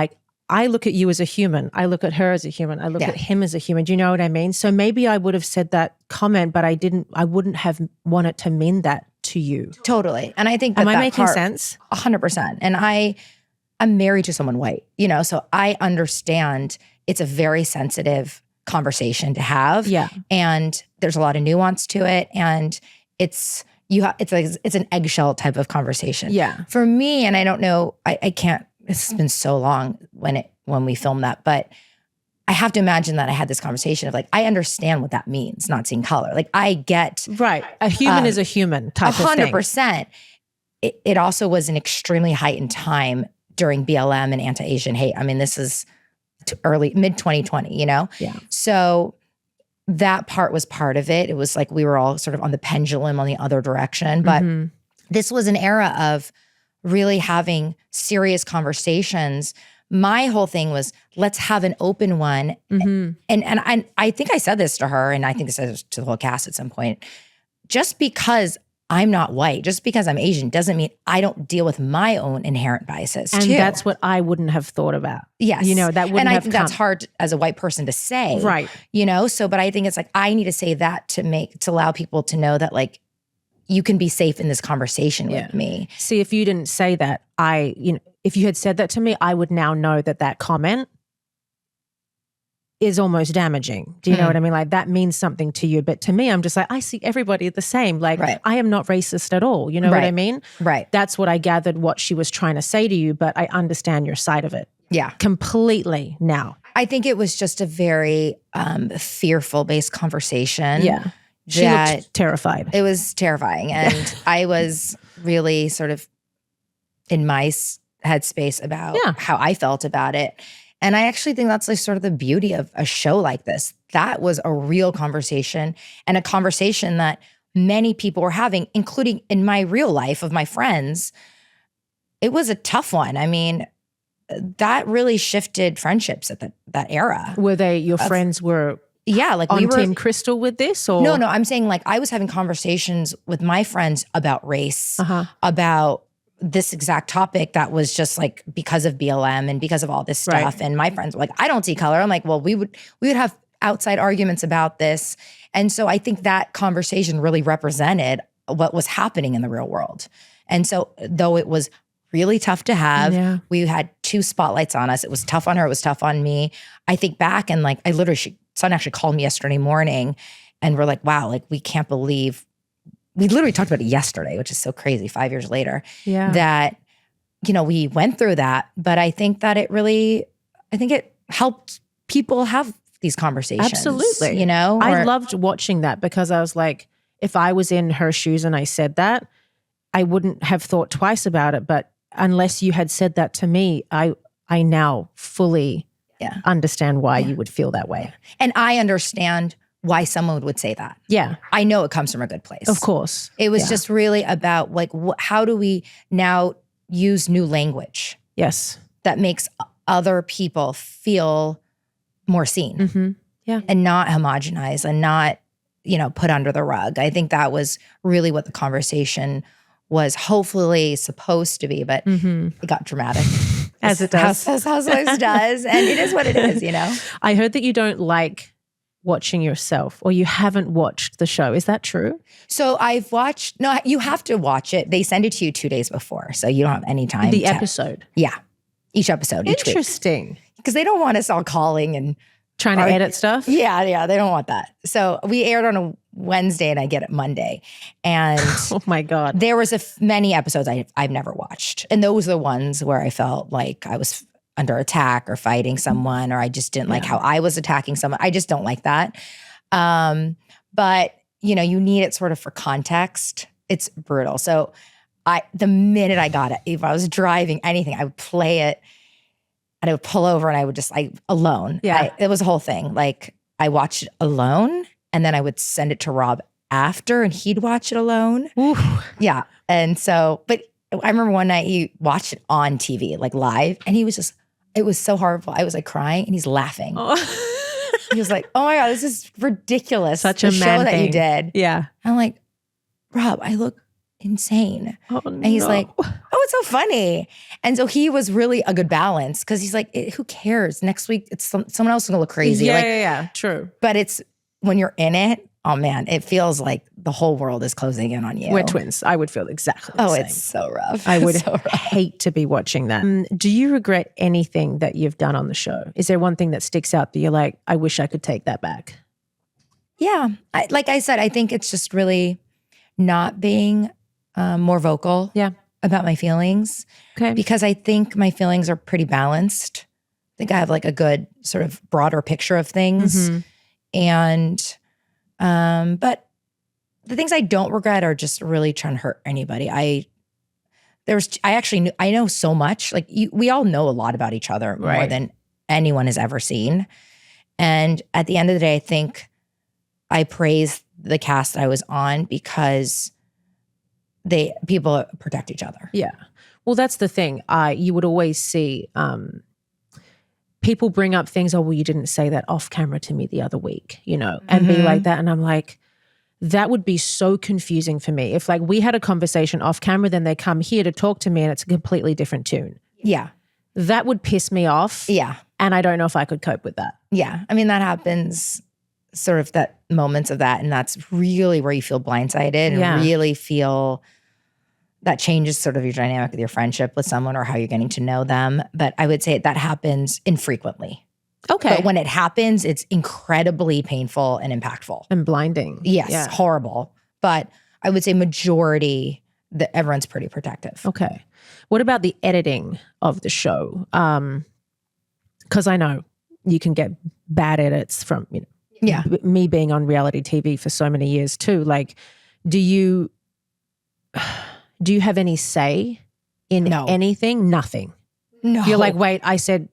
I look at you as a human. I look at her as a human. I look at him as a human. Do you know what I mean? So maybe I would have said that comment, but I wouldn't have wanted to mean that to you. Totally. And I think Am I making sense? 100%. And I'm married to someone white, so I understand it's a very sensitive conversation to have. Yeah. And there's a lot of nuance to it. And it's an eggshell type of conversation. Yeah. For me, and I don't know, I can't, it's been so long when we filmed that, but I have to imagine that I had this conversation of I understand what that means, not seeing color. I get. Right. A human is a human type of thing. 100%. It also was an extremely heightened time during BLM and anti-Asian hate. I mean, this is mid-2020, Yeah. So that part was part of it. It was we were all sort of on the pendulum on the other direction. But this was an era of really having serious conversations. My whole thing was, let's have an open one. And I think I said this to her, and I think I said this to the whole cast at some point. Just because I'm not white, just because I'm Asian, doesn't mean I don't deal with my own inherent biases and too. And that's what I wouldn't have thought about. Yes. That wouldn't have And I think that's hard as a white person to say. Right. So, but I think it's I need to say that to allow people to know that you can be safe in this conversation with me. See, if you didn't say that, if you had said that to me, I would now know that comment is almost damaging. Do you know what I mean? That means something to you. But to me, I'm just I see everybody the same. I am not racist at all. You know what I mean? Right. That's what I gathered what she was trying to say to you, but I understand your side of it. Yeah. Completely now. I think it was just a very fearful-based conversation. Yeah. She looked terrified. It was terrifying. And I was really sort of in my headspace about how I felt about it. And I actually think that's sort of the beauty of a show like this. That was a real conversation, and a conversation that many people were having, including in my real life of my friends. it was a tough one. I mean, that really shifted friendships at that era. Were they your friends were like on we were Team Crystal with this? Or no, I'm saying like I was having conversations with my friends about race, about this exact topic that was just like because of BLM and because of all this stuff. Right. And my friends were like, I don't see color. I'm like, well, we would have outside arguments about this. And so I think that conversation really represented what was happening in the real world. And so though it was really tough to have, we had 2 spotlights on us. It was tough on her. It was tough on me. I think back and like, son actually called me yesterday morning and we're like, wow, like we can't believe, we literally talked about it yesterday, which is so crazy 5 years later, that, we went through that. But I think that it helped people have these conversations. Absolutely. I loved watching that because I was like, if I was in her shoes and I said that, I wouldn't have thought twice about it. But unless you had said that to me, I now fully understand why you would feel that way. And I understand why someone would say that. Yeah. I know it comes from a good place. Of course. It was just really about like, how do we now use new language? Yes. That makes other people feel more seen. Mm-hmm. Yeah. And not homogenized and not, put under the rug. I think that was really what the conversation was hopefully supposed to be, but it got dramatic. As it does. As Housewives does. And it is what it is, I heard that you don't like watching yourself or you haven't watched the show. Is that true? So I've watched, no, you have to watch it. They send it to you 2 days before. So you don't have any time. The episode? Yeah. Each episode, each week. Interesting. Because they don't want us all calling and trying to edit stuff? Yeah, they don't want that. So we aired on a Wednesday and I get it Monday. And oh my God. There was many episodes I've never watched. And those are the ones where I felt like I was under attack or fighting someone, or I just didn't like how I was attacking someone. I just don't like that. But you need it sort of for context. It's brutal. So the minute I got it, if I was driving anything, I would play it and I would pull over and I would just alone. Yeah. It was a whole thing. Like I watched it alone and then I would send it to Rob after and he'd watch it alone. Ooh. Yeah. And so, but I remember one night he watched it on TV, like live, and it was so horrible. I was like crying and he's laughing. Oh. He was like, oh my God, this is ridiculous. Such a man show thing. that you did. Yeah. I'm like, Rob, I look insane. Oh, and he's like, oh, it's so funny. And so he was really a good balance because he's like, who cares? Next week, it's someone else is going to look crazy. Yeah, true. But it's when you're in it, oh man, it feels like the whole world is closing in on you. We're twins. I would feel exactly the same. It's so rough. I would hate to be watching that. Do you regret anything that you've done on the show? Is there one thing that sticks out that you're like, I wish I could take that back? Yeah. Like I said, I think it's just really not being more vocal about my feelings. Okay. Because I think my feelings are pretty balanced. I think I have like a good sort of broader picture of things. Mm-hmm. And but the things I don't regret are just really trying to hurt anybody. I know so much. Like we all know a lot about each other more than anyone has ever seen. And at the end of the day, I think I praise the cast that I was on because people protect each other. Yeah. Well, that's the thing. You would always see people bring up things, oh, well, you didn't say that off camera to me the other week, and be like that. And I'm like, that would be so confusing for me. If like we had a conversation off camera, then they come here to talk to me and it's a completely different tune. Yeah. That would piss me off. Yeah. And I don't know if I could cope with that. Yeah. I mean, that happens sort of that moments of that. And that's really where you feel blindsided and really feel that changes sort of your dynamic with your friendship with someone or how you're getting to know them. But I would say that happens infrequently. Okay. But when it happens, it's incredibly painful and impactful. And blinding. Yes, horrible. But I would say majority, everyone's pretty protective. Okay. What about the editing of the show? Because I know you can get bad edits from, me being on reality TV for so many years too. Like, do you have any say in anything? Nothing. No. You're like, wait, I said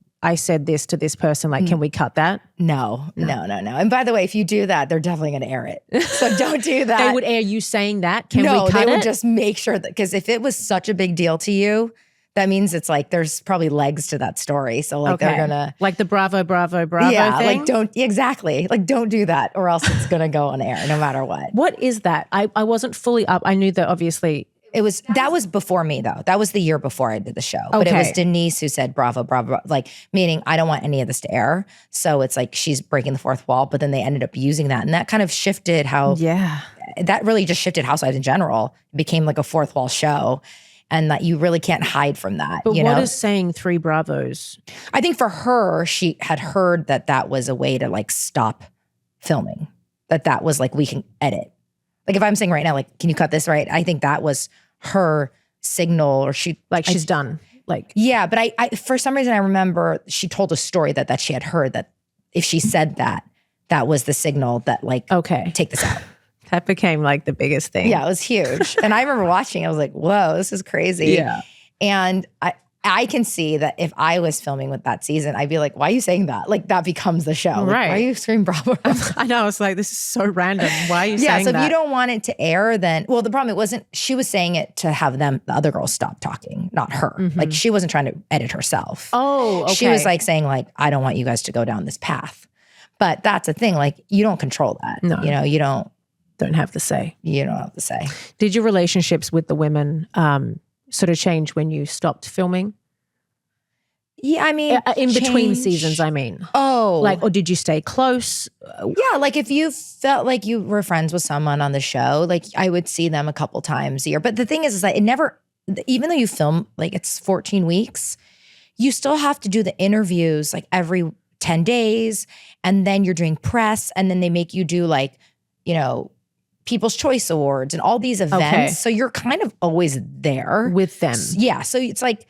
this to this person. Like, can we cut that? No. And by the way, if you do that, they're definitely going to air it. So don't do that. They would air you saying that? Can we cut it? No, they would just make sure that, because if it was such a big deal to you, that means it's like there's probably legs to that story. So like they're gonna like the Bravo thing. like don't do that or else it's gonna go on air no matter what. What is that? I wasn't fully up. I knew that obviously. That was before me though. That was the year before I did the show. But it was Denise who said Bravo, like meaning I don't want any of this to air. So it's like she's breaking the fourth wall, but then they ended up using that. And that kind of shifted how that really just shifted Housewives in general. It became like a fourth wall show. And that you really can't hide from that. But what is saying 3 Bravos? I think for her, she had heard that was a way to like stop filming. That was like, we can edit. Like if I'm saying right now, like, can you cut this right? I think that was her signal, or she's done. Like, yeah, but I for some reason I remember she told a story that she had heard that if she said that was the signal that like, take this out. That became like the biggest thing. Yeah, it was huge. And I remember watching, I was like, whoa, this is crazy. Yeah. And I can see that if I was filming with that season, I'd be like, why are you saying that? Like that becomes the show. Like, right. Why are you screaming Bravo? I know. It's like, this is so random. Why are you saying that? Yeah, so if you don't want it to air, then, well, the problem, she was saying it to have the other girls stop talking, not her. Mm-hmm. Like she wasn't trying to edit herself. Oh, okay. She was like saying like, I don't want you guys to go down this path. But that's the thing, like you don't control that. No. You know, you don't have the say. You don't have the say. Did your relationships with the women sort of change when you stopped filming? Yeah, I mean, in between seasons, I mean. Oh. Like, or did you stay close? Yeah, like if you felt like you were friends with someone on the show, like I would see them a couple times a year. But the thing is that it never, even though you film, like it's 14 weeks, you still have to do the interviews like every 10 days. And then you're doing press. And then they make you do like, you know, People's Choice Awards and all these events. Okay. So you're kind of always there. With them. Yeah. So it's like,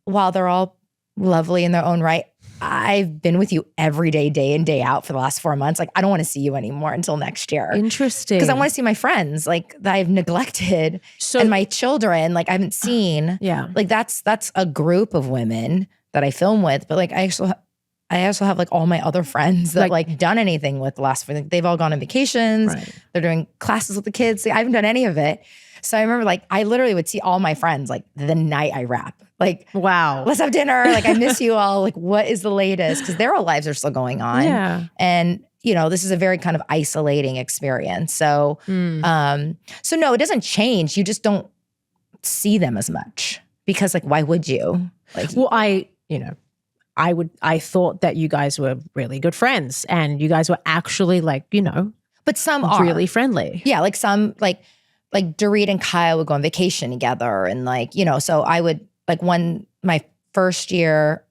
while they're all lovely in their own right, I've been with you every day in, day out for the last 4 months. Like, I don't want to see you anymore until next year. Interesting. Because I want to see my friends, like, that I've neglected. And my children, like, I haven't seen. Yeah. Like, that's a group of women that I film with. But, like, I also have, like, all my other friends that, like done anything with the last, like, they've all gone on vacations. Right. They're doing classes with the kids. Like, I haven't done any of it. So I remember, like, I literally would see all my friends, like, the night I wrap. Like, wow, let's have dinner. Like, I miss you all. Like, what is the latest? Because their lives are still going on. Yeah. And, you know, this is a very kind of isolating experience. So, so no, it doesn't change. You just don't see them as much because, like, why would you? Like, well, I thought that you guys were really good friends and you guys were actually, like, you know, but some are really friendly. Yeah. Like some, like Dorit and Kyle would go on vacation together. And, like, you know, so I would, like, my first year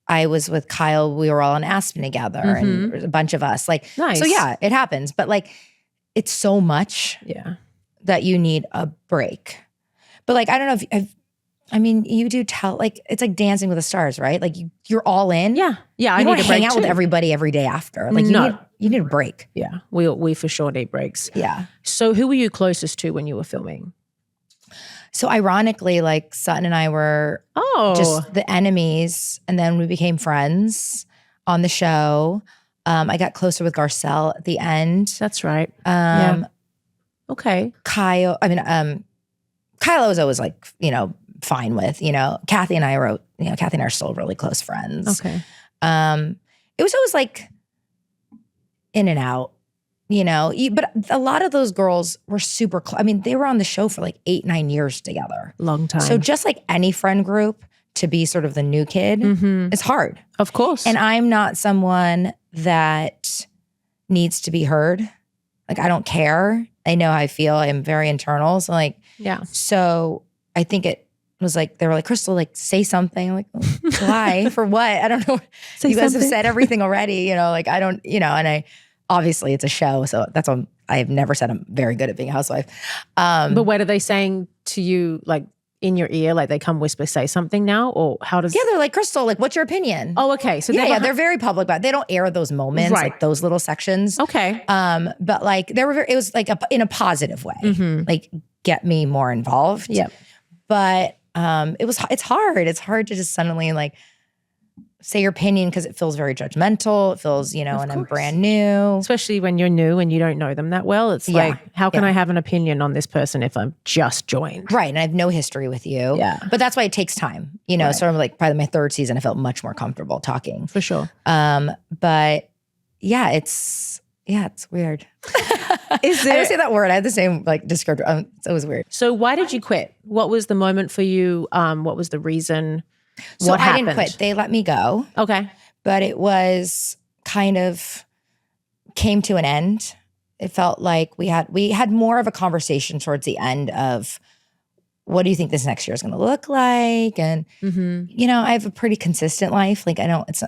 I was with Kyle, we were all in Aspen together and a bunch of us. Like, nice. So yeah, it happens. But, like, it's so much that you need a break. But, like, I don't know if you do tell, like, it's like Dancing with the Stars, right? Like, you're all in. Yeah. Yeah. You don't want to hang out with everybody every day after. Like, you need a break. Yeah. We for sure need breaks. Yeah. So who were you closest to when you were filming? So ironically, like, Sutton and I were just the enemies, and then we became friends on the show. I got closer with Garcelle at the end. That's right. Okay. Kyle I was always, like, you know, fine with, you know. Kathy and I are still really close friends. Okay. It was always, like, in and out. You know, but a lot of those girls were super close. I mean, they were on the show for like 8-9 years together. Long time. So just like any friend group, to be sort of the new kid, it's hard. Of course. And I'm not someone that needs to be heard. Like, I don't care. I know how I feel. I'm very internal. So, like, yeah. So I think it was like, they were like, Crystal, like, say something. I'm like, why? For what? I don't know. You guys have said everything already. You know, like, I don't, you know, and obviously it's a show, so that's why I have never said I'm very good at being a housewife. But what are they saying to you, like, in your ear? Like, they come whisper, say something now? Or how does... Yeah, they're like, Crystal, like, what's your opinion? Oh, okay. So they're very public about it. They don't air those moments, like those little sections. Okay. But, like, it was like in a positive way. Like, get me more involved. Yeah. But it's hard. It's hard to just suddenly, like, say your opinion because it feels very judgmental. It feels, and I'm brand new. Especially when you're new and you don't know them that well. It's like, how can I have an opinion on this person if I'm just joined? Right. And I have no history with you. Yeah. But that's why it takes time. Sort of like probably my third season, I felt much more comfortable talking. For sure. But yeah, it's weird. I don't say that word. I have the same descriptor. It's always weird. So why did you quit? What was the moment for you? What was the reason? So what happened? I didn't quit. They let me go. Okay. But it was kind of came to an end. It felt like we had more of a conversation towards the end of what do you think this next year is going to look like? And, I have a pretty consistent life. Like I don't, it's,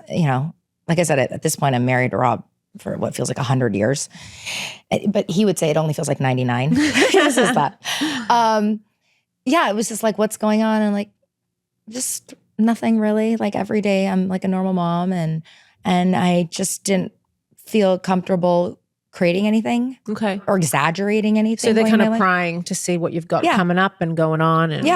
like I said, at this point I'm married to Rob for what feels like 100 years. But he would say it only feels like 99. He says that. It was just like, what's going on? And like, just nothing really. Like every day I'm like a normal mom and I just didn't feel comfortable creating anything. Okay. Or exaggerating anything. So they're kind of prying to see what you've got coming up and going on. And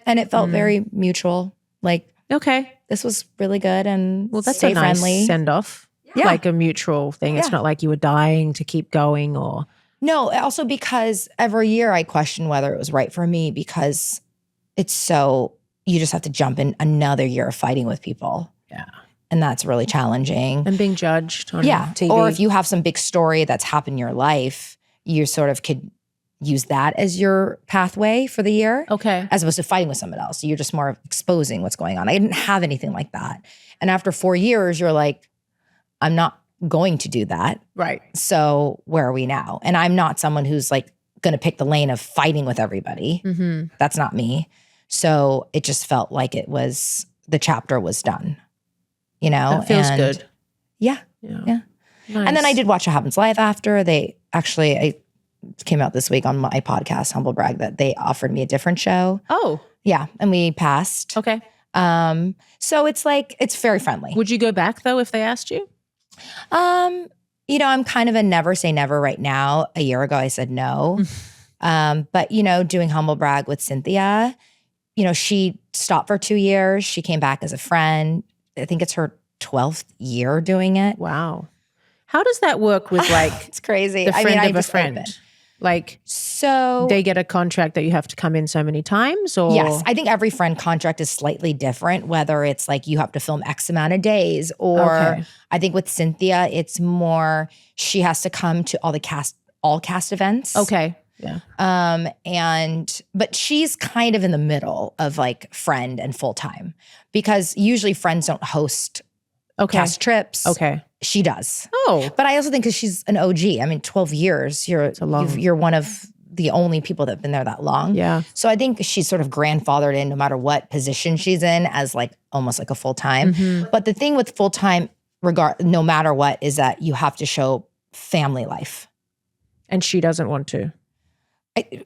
and it felt very mutual. Like, okay, this was really good and that's stay a nice friendly. Send off. Yeah. Like a mutual thing. It's not like you were dying to keep going or. No, also because every year I question whether it was right for me because it's so, you just have to jump in another year of fighting with people. Yeah. And that's really challenging. And being judged on TV. Or if you have some big story that's happened in your life, you sort of could use that as your pathway for the year. Okay. As opposed to fighting with someone else. You're just more exposing what's going on. I didn't have anything like that. And after 4 years, you're like, I'm not going to do that. Right. So where are we now? And I'm not someone who's like going to pick the lane of fighting with everybody. That's not me. So it just felt like the chapter was done, That feels good. Yeah. Nice. And then I did watch What Happens Live after. I came out this week on my podcast, Humble Brag, that they offered me a different show. Oh. Yeah. And we passed. Okay. So it's like, it's very friendly. Would you go back though if they asked you? I'm kind of a never say never right now. A year ago, I said no. But, doing Humble Brag with Cynthia, she stopped for 2 years. She came back as a friend. I think it's her 12th year doing it. Wow. How does that work with it's crazy. the friend of a friend? Like, so they get a contract that you have to come in so many times or? Yes. I think every friend contract is slightly different, whether it's like you have to film X amount of days or I think with Cynthia, it's more, she has to come to all cast events. Okay. Yeah. But she's kind of in the middle of like friend and full-time because usually friends don't host cast trips. Okay. She does. Oh. But I also think because she's an OG, 12 years, you're one of the only people that have been there that long. Yeah. So I think she's sort of grandfathered in no matter what position she's in as like almost like a full-time. But the thing with full-time, no matter what, is that you have to show family life. And she doesn't want to.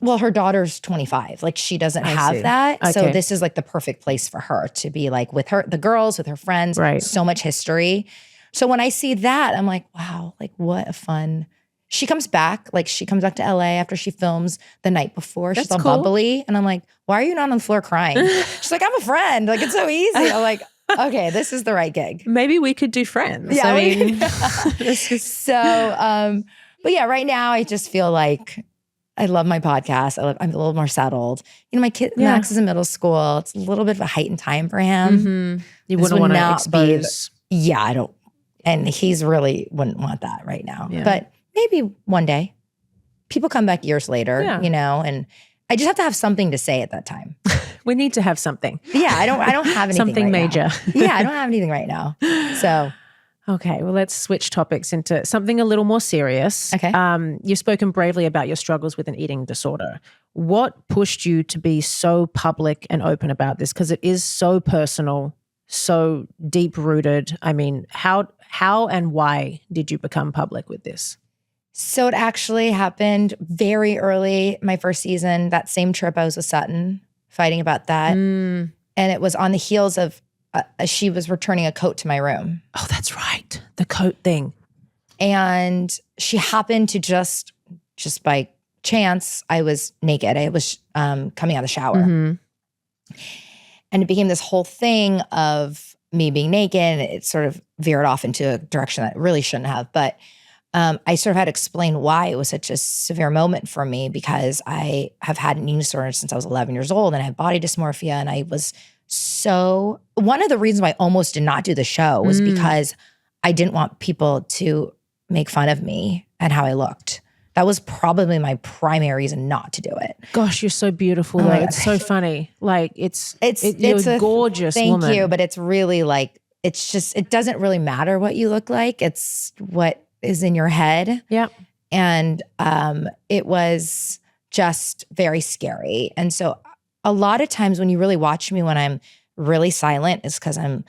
Her daughter's 25. Like she doesn't have that. Okay. So this is like the perfect place for her to be like with the girls, with her friends. Right. So much history. So when I see that, I'm like, wow, like what a fun. She comes back to LA after she films the night before. She's all bubbly. And I'm like, why are you not on the floor crying? She's like, I'm a friend. Like it's so easy. I'm like, okay, this is the right gig. Maybe we could do friends. Yeah, So, but yeah, right now I just feel like I love my podcast. I'm a little more settled. My kid Max is in middle school. It's a little bit of a heightened time for him. You wouldn't want to expose. I don't. And he's really wouldn't want that right now. Yeah. But maybe one day. People come back years later, and I just have to have something to say at that time. We need to have something. Yeah, I don't have anything something major. Yeah, I don't have anything right now. So okay, well, let's switch topics into something a little more serious. Okay. You've spoken bravely about your struggles with an eating disorder. What pushed you to be so public and open about this? Because it is so personal, so deep-rooted. How and why did you become public with this? So it actually happened very early, my first season, that same trip I was with Sutton, fighting about that. And it was on the heels of she was returning a coat to my room. Oh, that's right. The coat thing. And she happened to just by chance, I was naked. I was coming out of the shower. And it became this whole thing of me being naked, and it sort of veered off into a direction that it really shouldn't have. But I sort of had to explain why it was such a severe moment for me, because I have had an eating disorder since I was 11 years old, and I have body dysmorphia. And I was one of the reasons why I almost did not do the show was because I didn't want people to make fun of me and how I looked. That was probably my primary reason not to do it. Gosh, you're so beautiful. Though. It's so funny. Like you're a gorgeous thank woman. you, but it's really like, it's just, it doesn't really matter what you look like. It's what is in your head. Yeah. And it was just very scary. And so a lot of times when you really watch me when I'm really silent, it's because I'm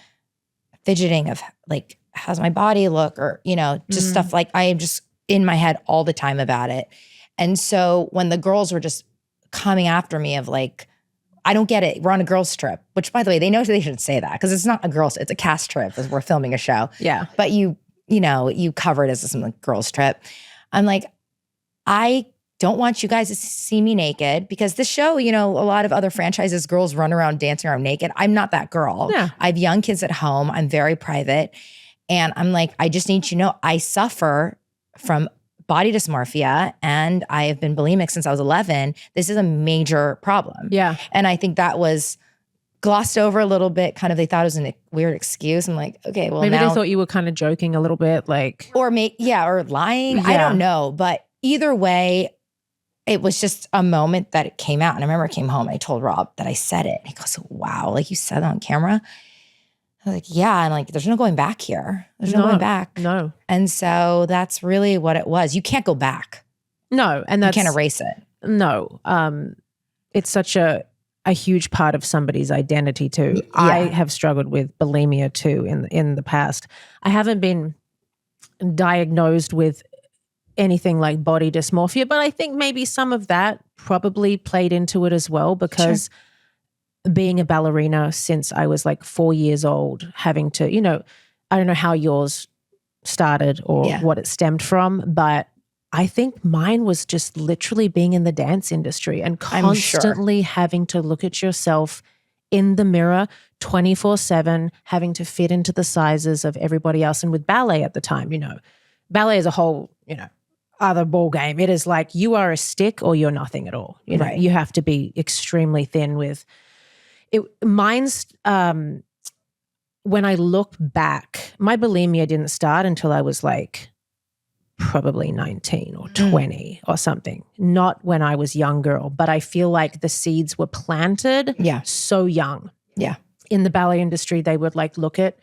fidgeting of like, how's my body look? Or, just stuff like I am just in my head all the time about it. And so when the girls were just coming after me of like, I don't get it. We're on a girls trip, which by the way, they know they shouldn't say that because it's not a girls, it's a cast trip as we're filming a show. Yeah. But you cover it as some like girls trip. I'm like, I don't want you guys to see me naked because this show, a lot of other franchises, girls run around dancing around naked. I'm not that girl. Yeah. I have young kids at home. I'm very private. And I'm like, I just need you to know I suffer from body dysmorphia and I have been bulimic since I was 11. This is a major problem. Yeah. And I think that was glossed over a little bit. Kind of, they thought it was a weird excuse. I'm like, okay, well, maybe now, they thought you were kind of joking a little bit, like, or lying. I don't know. But either way, it was just a moment that it came out. And I remember I came home, I told Rob that I said it. He goes, wow, like you said that on camera? I was like, yeah. And like, there's no going back here. There's no going back. No. And so that's really what it was. You can't go back. No. And you can't erase it. No. It's such a huge part of somebody's identity too. Yeah. I have struggled with bulimia too in the past. I haven't been diagnosed with anything like body dysmorphia, but I think maybe some of that probably played into it as well because being a ballerina since I was like 4 years old, having to, I don't know how yours started or what it stemmed from, but I think mine was just literally being in the dance industry and constantly having to look at yourself in the mirror 24/7, having to fit into the sizes of everybody else. And with ballet at the time, ballet is a whole, other ball game. It is like you are a stick or you're nothing at all. You have to be extremely thin with it. Mine's, when I look back, my bulimia didn't start until I was like probably 19 or 20 or something. Not when I was young girl, but I feel like the seeds were planted so young. Yeah. In the ballet industry, they would like look at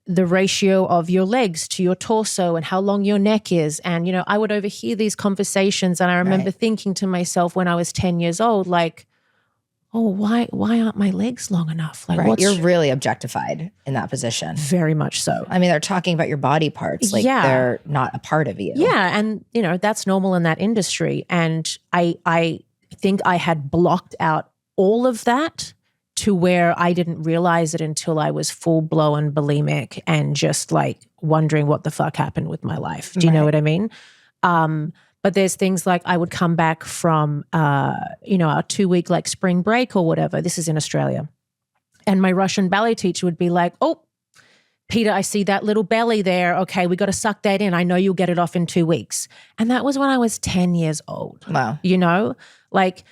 the ratio of your legs to your torso and how long your neck is. And, I would overhear these conversations and I remember thinking to myself when I was 10 years old, like, oh, why aren't my legs long enough? Like, you're really objectified in that position. Very much so. I mean, they're talking about your body parts. Like they're not a part of you. Yeah. And, that's normal in that industry. And I think I had blocked out all of that to where I didn't realize it until I was full-blown bulimic and just like wondering what the fuck happened with my life. Do you know what I mean? But there's things like I would come back from, a 2-week like spring break or whatever. This is in Australia. And my Russian ballet teacher would be like, oh, Peta, I see that little belly there. Okay, we got to suck that in. I know you'll get it off in 2 weeks. And that was when I was 10 years old. Wow. Like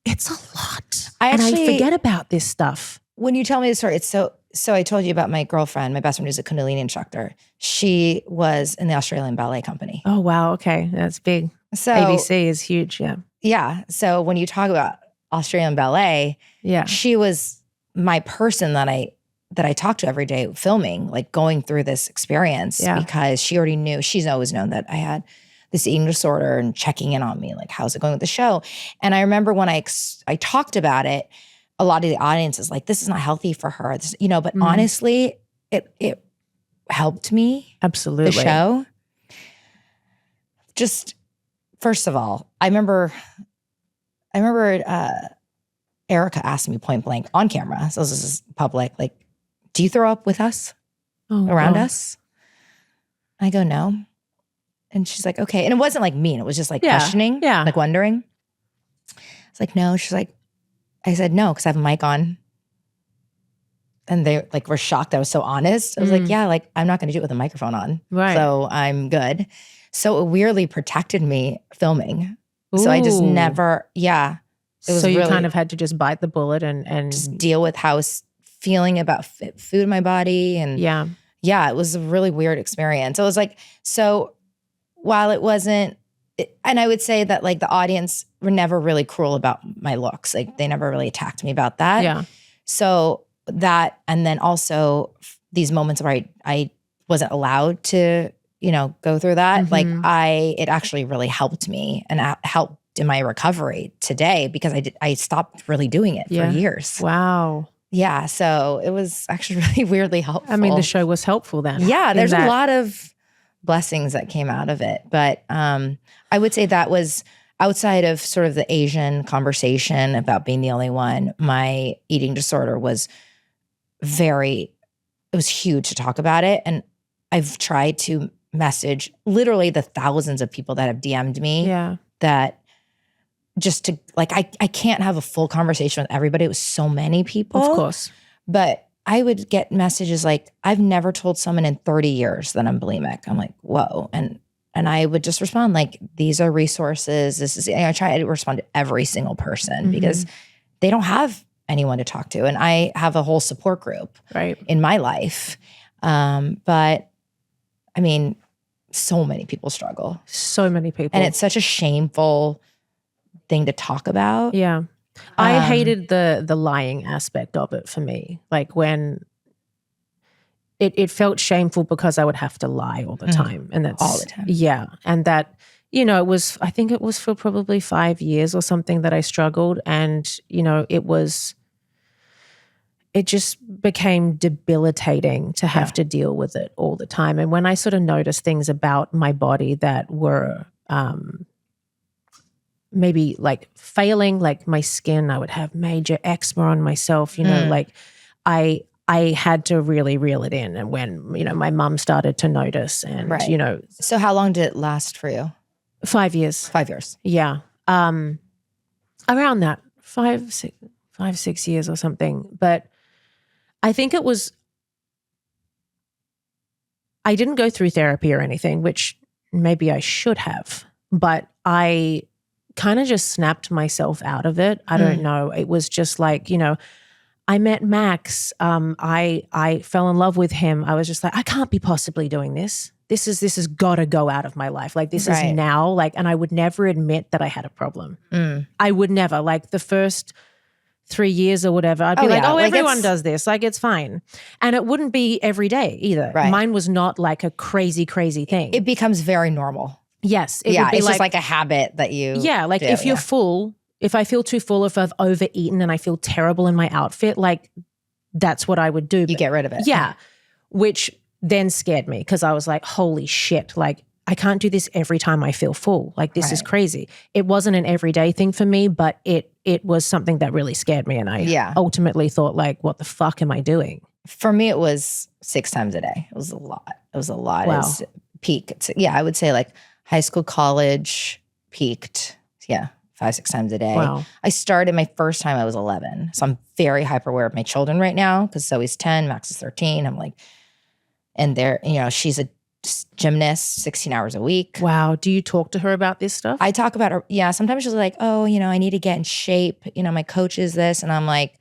it's a lot. I forget about this stuff. When you tell me the story, it's so I told you about my girlfriend, my best friend who's a Kundalini instructor. She was in the Australian Ballet Company. Oh, wow. Okay. That's big. So ABC is huge. Yeah. Yeah. So when you talk about Australian ballet, she was my person that I talked to every day filming, like going through this experience because she already knew, she's always known that I had this eating disorder and checking in on me, like, how's it going with the show? And I remember when I talked about it, a lot of the audience is like, this is not healthy for her, but honestly, it helped me. Absolutely. The show. Just, first of all, I remember Erica asked me point blank on camera, so this is public, like, do you throw up with us? Around us? I go, no. And she's like, okay. And it wasn't like mean. It was just like questioning, like wondering. It's like, no. She's like, I said, no, because I have a mic on. and they like were shocked I was so honest. I was like, yeah, like I'm not going to do it with a microphone on. Right. So I'm good. So it weirdly protected me filming. So I just never, it was so you really kind of had to just bite the bullet and just deal with how I was feeling about food in my body. And yeah, it was a really weird experience. It was like, so while it wasn't, and I would say that like the audience were never really cruel about my looks. Like they never really attacked me about that. Yeah. So that, and then also these moments where I wasn't allowed to, go through that. Like it actually really helped me and helped in my recovery today because I stopped really doing it for years. Wow. Yeah. So it was actually really weirdly helpful. I mean, the show was helpful then. Yeah. There's a lot of blessings that came out of it. But I would say that was outside of sort of the Asian conversation about being the only one, my eating disorder was it was huge to talk about it. And I've tried to message literally the thousands of people that have DM'd me that just to like, I can't have a full conversation with everybody. It was so many people. Of course. But I would get messages like, I've never told someone in 30 years that I'm bulimic. I'm like, whoa. And I would just respond like, these are resources. I try to respond to every single person because they don't have anyone to talk to. And I have a whole support group in my life. But I mean, so many people struggle. So many people. And it's such a shameful thing to talk about. Yeah. I hated the lying aspect of it for me. Like when it felt shameful because I would have to lie all the time. And that's all the time. Yeah. And that, I think it was for probably 5 years or something that I struggled. And, it just became debilitating to have to deal with it all the time. And when I sort of noticed things about my body that were maybe like failing, like my skin, I would have major eczema on myself, like I had to really reel it in. And when, my mom started to notice and, So how long did it last for you? 5 years. 5 years. Yeah. Around that 5-6 years or something. But I think I didn't go through therapy or anything, which maybe I should have, but I kind of just snapped myself out of it. I don't know. It was just like, I met Max. I fell in love with him. I was just like, I can't be possibly doing this. This has got to go out of my life. Like this is now like, and I would never admit that I had a problem. I would never, like the first 3 years or whatever, I'd be like, everyone does this. Like it's fine. And it wouldn't be every day either. Right. Mine was not like a crazy, crazy thing. It becomes very normal. Yes. It would be it's just like a habit that you like do, if you're full, if I feel too full, if I've overeaten and I feel terrible in my outfit, like that's what I would do. You get rid of it. Yeah. Which then scared me because I was like, holy shit, like I can't do this every time I feel full. Like this is crazy. It wasn't an everyday thing for me, but it was something that really scared me. And I ultimately thought like, what the fuck am I doing? For me, it was 6 times a day. It was a lot. Wow. It was peak. I would say like high school, college peaked. 5-6 times a day. Wow. I started my first time I was 11. So I'm very hyper aware of my children right now because Zoe's 10, Max is 13. I'm like, and they're, she's a gymnast 16 hours a week. Wow. Do you talk to her about this stuff? I talk about her. Yeah. Sometimes she's like, oh, I need to get in shape. My coach is this. And I'm like,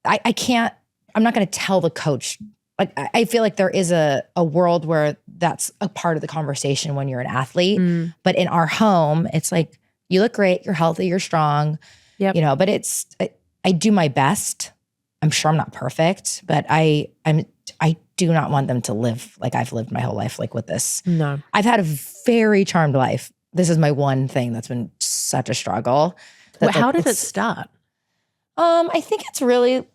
I can't, I'm not going to tell the coach. Like, I feel like there is a world where that's a part of the conversation when you're an athlete. But in our home, it's like, you look great, you're healthy, you're strong, but I do my best. I'm sure I'm not perfect, but I do not want them to live like I've lived my whole life, like with this. No. I've had a very charmed life. This is my one thing that's been such a struggle. How did it start? I think it's really,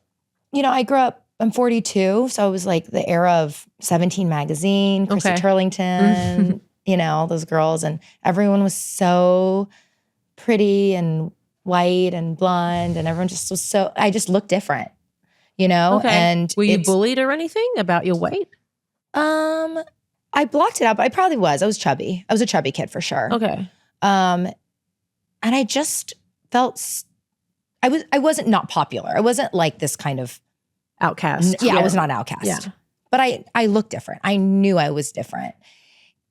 I grew up, I'm 42, so it was like the era of 17 magazine, Chrissy Turlington, all those girls, and everyone was so pretty and white and blonde, and everyone just was I just looked different, and were you bullied or anything about your weight? I blocked it out, but I probably was. I was chubby. I was a chubby kid for sure. Okay. And I just felt, I wasn't not popular. I wasn't like this kind of outcast. I was not an outcast. Yeah. But I looked different. I knew I was different.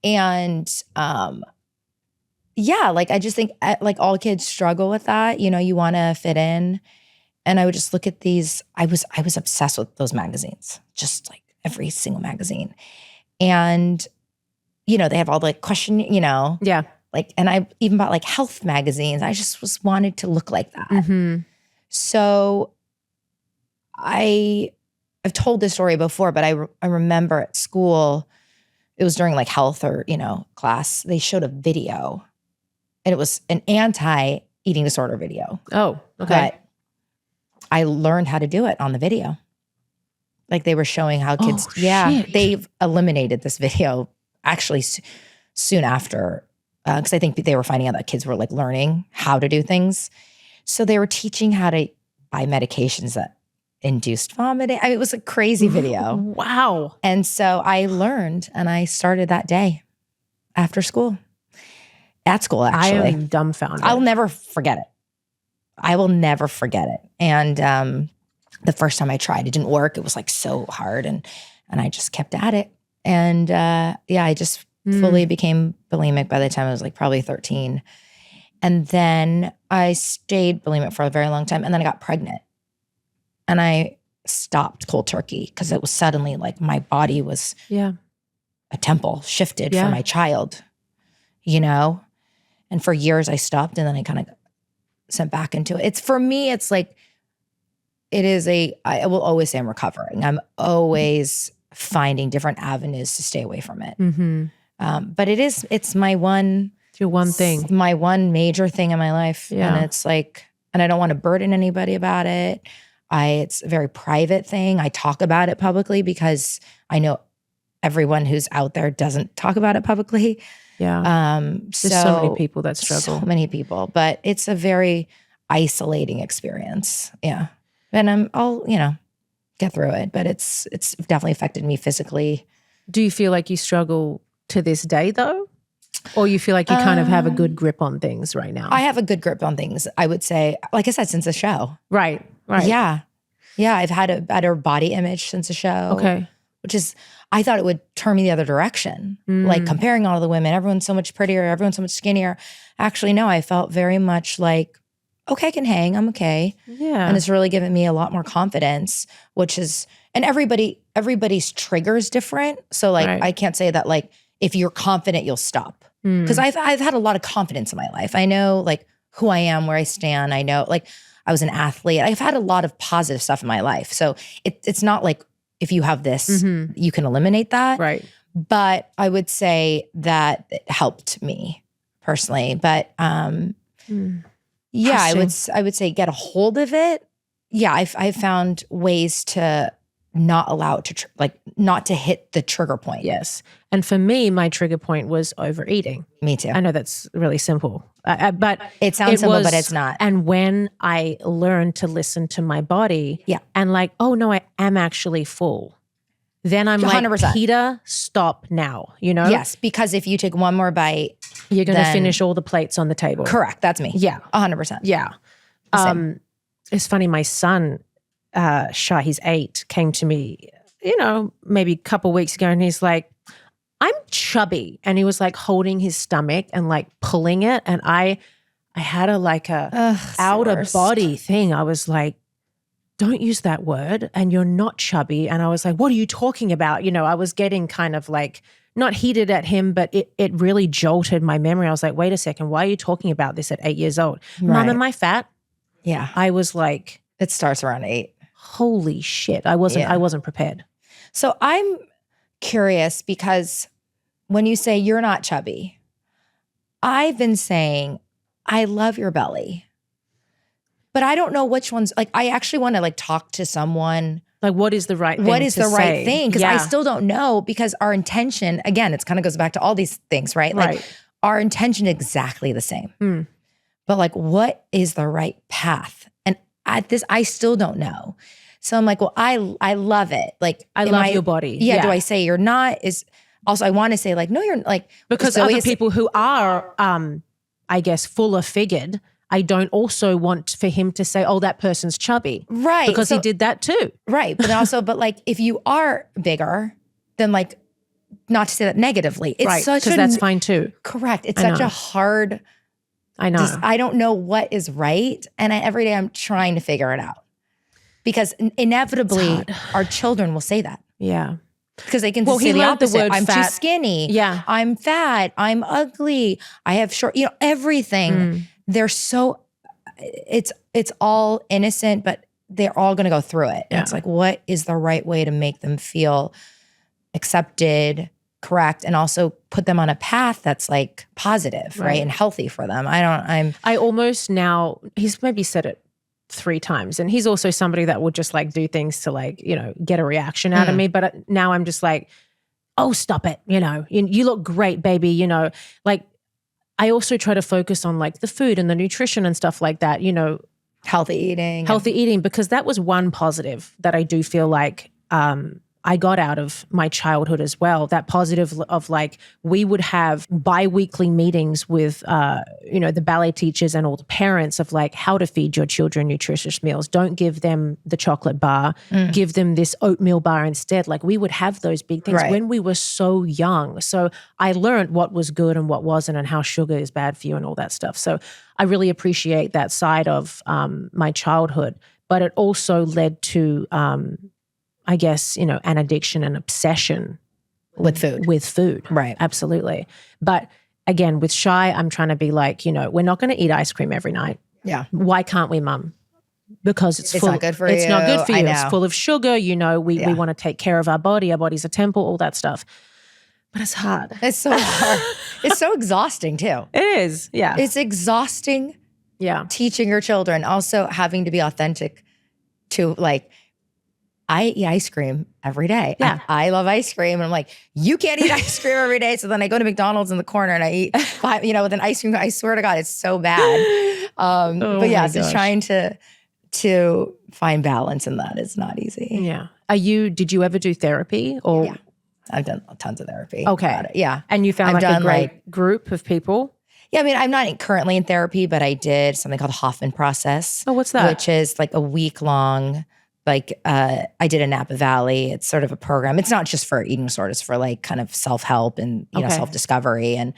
And like I just think like all kids struggle with that. You know, you want to fit in. And I would just look at these. I was obsessed with those magazines, just like every single magazine. And, you know, they have all the question, you know. Yeah. Like, and I even bought like health magazines. I just wanted to look like that. Mm-hmm. So I've told this story before, but I remember at school, it was during like health or, you know, class, they showed a video and it was an anti-eating disorder video. Oh, okay. But I learned how to do it on the video. Like they were showing how kids, shit. they've eliminated this video actually soon after, because I think they were finding out that kids were like learning how to do things. So they were teaching how to buy medications that induced vomiting. I mean, it was a crazy video. Wow. And so I learned and I started that day after school. At school, actually. I am dumbfounded. I'll never forget it. I will never forget it. And the first time I tried, it didn't work. It was like so hard. And I just kept at it. And I just fully became bulimic by the time I was like probably 13. And then I stayed bulimic for a very long time. And then I got pregnant. And I stopped cold turkey because it was suddenly like my body was a temple shifted for my child, you know? And for years I stopped and then I kind of sent back into it. It's for me, it's like, I will always say I'm recovering. I'm always finding different avenues to stay away from it. Mm-hmm. But it's my one. It's your one thing. My one major thing in my life. Yeah. And it's like, and I don't want to burden anybody about it. It's a very private thing. I talk about it publicly because I know everyone who's out there doesn't talk about it publicly. Yeah. There's so many people that struggle. So many people, but it's a very isolating experience. Yeah. And I'll, you know, get through it, but it's definitely affected me physically. Do you feel like you struggle to this day though? Or you feel like you kind of have a good grip on things right now? I have a good grip on things, I would say. Like I said, since the show. Right. Yeah. Yeah. I've had a better body image since the show. Okay. Which is, I thought it would turn me the other direction. Like comparing all the women, everyone's so much prettier, everyone's so much skinnier. Actually, no, I felt very much like, okay, I can hang, I'm okay. Yeah. And it's really given me a lot more confidence, which is, and everybody's trigger is different. So like, I can't say that like, if you're confident, you'll stop. Because I've had a lot of confidence in my life. I know like who I am, where I stand. I know like I was an athlete. I've had a lot of positive stuff in my life. So it's not like if you have this, you can eliminate that. Right. But I would say that it helped me personally. But yeah, I would say get a hold of it. Yeah, I've found ways to not allow it to not to hit the trigger point. Yes. And for me, my trigger point was overeating. Me too. I know that's really simple, but it sounds simple, but it's not. And when I learned to listen to my body and like, oh no, I am actually full. Then I'm 100%. Like, Peta, stop now, you know? Yes, because if you take one more bite, you're going to finish all the plates on the table. Correct. That's me. Yeah. 100%. Yeah. It's funny. My son, Shah, he's 8, came to me, you know, maybe a couple weeks ago and he's like, I'm chubby. And he was like holding his stomach and like pulling it. And I had a outer body thing. I was like, don't use that word and you're not chubby. And I was like, what are you talking about? You know, I was getting kind of like, not heated at him, but it really jolted my memory. I was like, wait a second, why are you talking about this at 8 years old? Right. Mom, am I fat? Yeah. I was like. It starts around 8. Holy shit. I wasn't prepared. So I'm curious because when you say you're not chubby, I've been saying, I love your belly. But I don't know which ones, like I actually want to like talk to someone. Like what is the right thing What is the right thing? Because I Yeah. still don't know because our intention, again, it's kind of goes back to all these things, right? Like our intention is exactly the same. But like what is the right path? And at this, I still don't know. So I'm like, well, I love it. Like I love your body. Yeah. Do I say you're not? Is also I want to say like, no, you're like because other people who are I guess fuller figured I don't also want for him to say, oh, that person's chubby. Right. Because he did that too. Right. But also, like if you are bigger, then like, not to say that negatively. It's right, such because that's fine too. Correct. It's such a hard. I know. I don't know what is right. And every day I'm trying to figure it out. Because inevitably our children will say that. Yeah. Because they can say the opposite. I'm fat. too skinny. Yeah. I'm fat. I'm ugly. I have short, everything. They're so, it's all innocent, but they're all going to go through it. And it's like, what is the right way to make them feel accepted, correct, and also put them on a path that's like positive, right? And healthy for them. I almost now, he's maybe said it 3 times, and he's also somebody that would just like do things to like, get a reaction out of me. But now I'm just like, oh, stop it. You look great, baby. Like I also try to focus on like the food and the nutrition and stuff like that, healthy eating, because that was one positive that I do feel like, I got out of my childhood as well, that positive of like, we would have bi-weekly meetings with, the ballet teachers and all the parents of like how to feed your children nutritious meals. Don't give them the chocolate bar, give them this oatmeal bar instead. Like we would have those big things when we were so young. So I learned what was good and what wasn't and how sugar is bad for you and all that stuff. So I really appreciate that side of my childhood, but it also led to, I guess, an addiction and obsession with food. Right. Absolutely. But again, with Shy, I'm trying to be like, we're not going to eat ice cream every night. Yeah. Why can't we, Mum? Because it's full. Not good for you. It's not good for you. It's full of sugar. We want to take care of our body. Our body's a temple, all that stuff. But it's hard. It's so hard. It's so exhausting too. It is. Yeah. It's exhausting. Yeah. Teaching your children, also having to be authentic to like, I eat ice cream every day. Yeah. I love ice cream. And I'm like, you can't eat ice cream every day. So then I go to McDonald's in the corner and I eat, with an ice cream. I swear to God, it's so bad. But yeah, so trying to find balance in that is not easy. Yeah. Did you ever do therapy or? Yeah. I've done tons of therapy. Okay. Yeah. And you found a great group of people? Yeah, I mean, I'm not currently in therapy, but I did something called the Hoffman process. Oh, what's that? Which is like a week-long, I did a Napa Valley. It's sort of a program. It's not just for eating disorders, for like kind of self-help and self-discovery and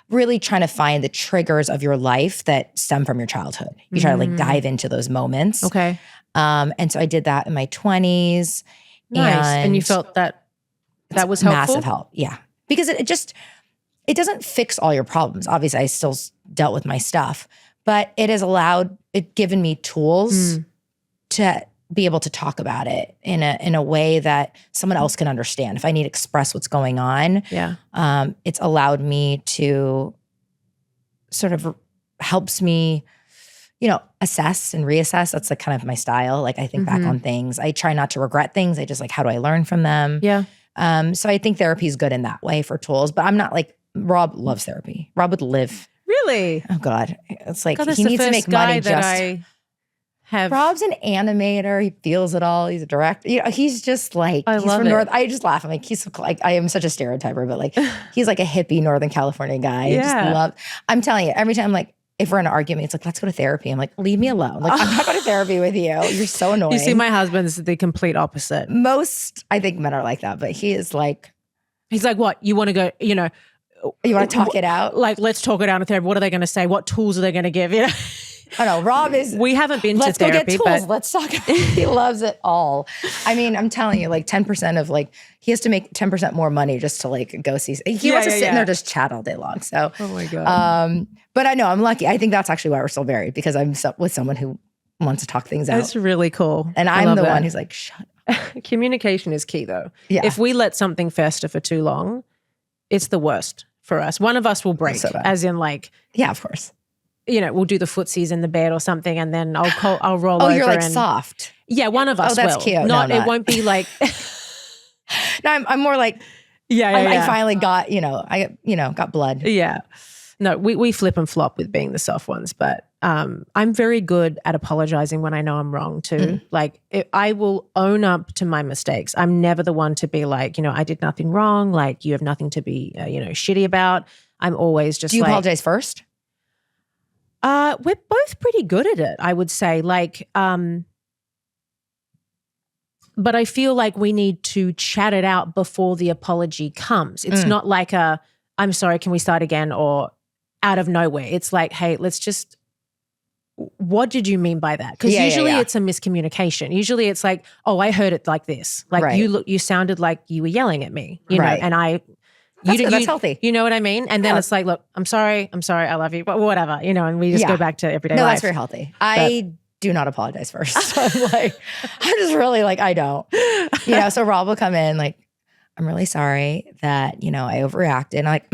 really trying to find the triggers of your life that stem from your childhood. You try to like dive into those moments. Okay. And so I did that in my 20s. Nice. And you felt that was helpful? Massive help, yeah. Because it doesn't fix all your problems. Obviously, I still dealt with my stuff, but it has given me tools to be able to talk about it in a way that someone else can understand. If I need to express what's going on, it's allowed me to sort of helps me, assess and reassess. That's like kind of my style. Like I think back on things. I try not to regret things. I just like, how do I learn from them? Yeah. So I think therapy is good in that way for tools, but I'm not like, Rob loves therapy. Rob would live. Really? Oh God. It's like, God, he needs to make money Rob's an animator. He feels it all. He's a director. He's just like, he's from North. I just laugh. I'm like, he's like, I am such a stereotyper, but like, he's like a hippie Northern California guy. Yeah. I'm telling you, every time I'm like, if we're in an argument, it's like, let's go to therapy. I'm like, leave me alone. Like, I'm not going to therapy with you. You're so annoying. You see, my husband's the complete opposite. Most, I think men are like that, but he is like. He's like, what? You want to go, you want to talk it out? Like, let's talk it out in therapy. What are they going to say? What tools are they going to give? Oh no, Rob is. We haven't been to therapy, let's go get tools. Let's talk. He loves it all. I mean, I'm telling you, like 10% of like he has to make 10% more money just to like go see. He wants to sit in there just chat all day long. So, oh my God. But I know I'm lucky. I think that's actually why we're still married, because I'm with someone who wants to talk things out. That's really cool. And I'm the one who's like, shut up. Communication is key, though. Yeah. If we let something fester for too long, it's the worst for us. One of us will break, as in like, yeah, of course. We'll do the footsies in the bed or something, and then I'll roll over. Oh, you're like soft. Yeah, one of us will. Oh, that's cute. It won't be like. No, I'm more like. Yeah. I finally got, got blood. Yeah. No, we flip and flop with being the soft ones, but I'm very good at apologizing when I know I'm wrong too. Like I will own up to my mistakes. I'm never the one to be like, I did nothing wrong. Like you have nothing to be, shitty about. I'm always just. Do you apologize first? We're both pretty good at it, I would say. Like, but I feel like we need to chat it out before the apology comes. It's not like I'm sorry, can we start again? Or out of nowhere. It's like, hey, let's just, what did you mean by that? Because usually it's a miscommunication. Usually it's like, oh, I heard it like this. Like you sounded like you were yelling at me, you know, and that's healthy. You know what I mean? And then it's like, look, I'm sorry, I love you, but whatever, you know, and we just go back to everyday life. No, that's very healthy. I do not apologize first. I'm like, I'm just really like, I don't. You know, so Rob will come in like, I'm really sorry that, you know, I overreacted. And I'm like,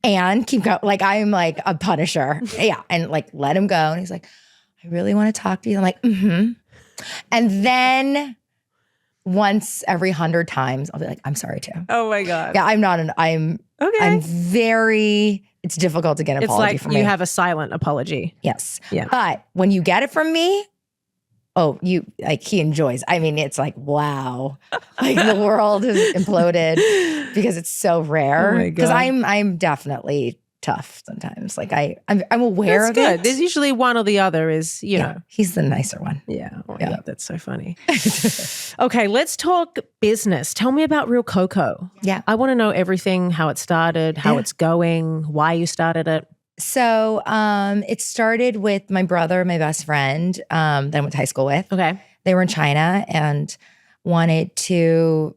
and keep going. Like, I'm like a punisher. Yeah. And like, let him go. And he's like, I really want to talk to you. I'm like, And then once every 100 times, I'll be like, I'm sorry too. Oh my God. Yeah, I'm very, it's difficult to get an apology from me. You have a silent apology. Yes. Yeah. But when you get it from me, he enjoys. I mean, it's like, wow. Like the world has imploded because it's so rare. Because I'm definitely tough sometimes. Like I'm aware of it. There's usually one or the other is, you know. He's the nicer one. Yeah. Oh my God, that's so funny. Okay, let's talk business. Tell me about Real Coco. Yeah. I want to know everything, how it started, how it's going, why you started it. So it started with my brother, my best friend, that I went to high school with. Okay. They were in China and wanted to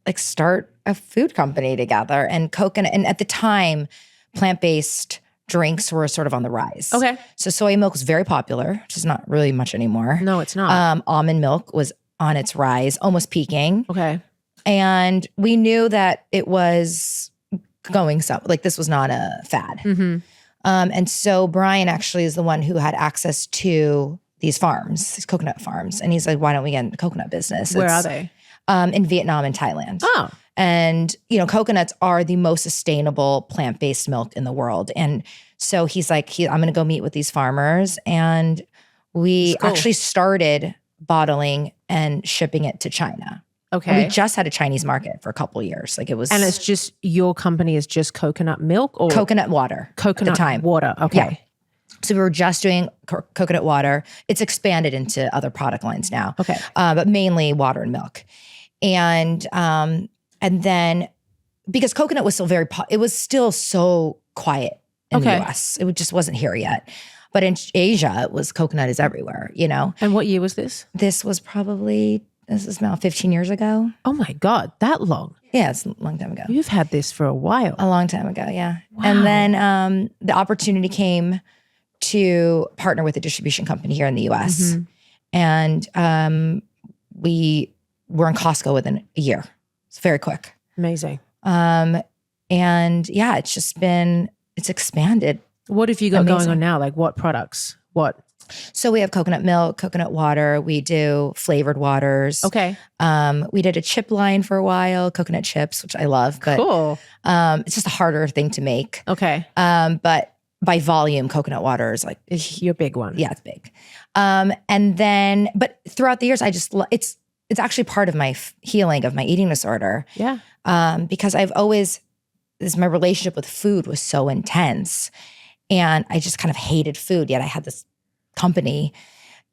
like start a food company together. And coconut, and at the time, plant-based drinks were sort of on the rise. Okay. So soy milk was very popular, which is not really much anymore. No, it's not. Almond milk was on its rise, almost peaking. Okay. And we knew that it was going like this was not a fad. And so Brian actually is the one who had access to these farms, these coconut farms. And he's like, why don't we get in the coconut business? Where are they? In Vietnam and Thailand. Oh. And, you know, coconuts are the most sustainable plant-based milk in the world. And so he's like, I'm going to go meet with these farmers. And we actually started bottling and shipping it to China. Okay. And we just had a Chinese market for a couple of years. Like it was. And it's just, your company is just coconut milk or? Coconut water. Coconut at the time. water. Okay. Yeah. So we were just doing coconut water. It's expanded into other product lines now. Okay. But mainly water and milk. And then because coconut was still it was still so quiet in the US. It just wasn't here yet. But in Asia, coconut is everywhere, you know? And what year was this? This is now 15 years ago. Oh my God, that long? Yeah, it's a long time ago. You've had this for a while. A long time ago, yeah. Wow. And then the opportunity came to partner with a distribution company here in the US. And we were in Costco within a year. It's very quick. Amazing. And yeah, it's expanded. What have you got going on now? Like what products? What? So we have coconut milk, coconut water. We do flavored waters. Okay. We did a chip line for a while, coconut chips, which I love. But cool. It's just a harder thing to make. Okay. But by volume, coconut water is like your big one. Yeah, it's big. And then, but throughout the years, it's actually part of my healing of my eating disorder. Yeah. Because my relationship with food was so intense, and I just kind of hated food. Yet I had this company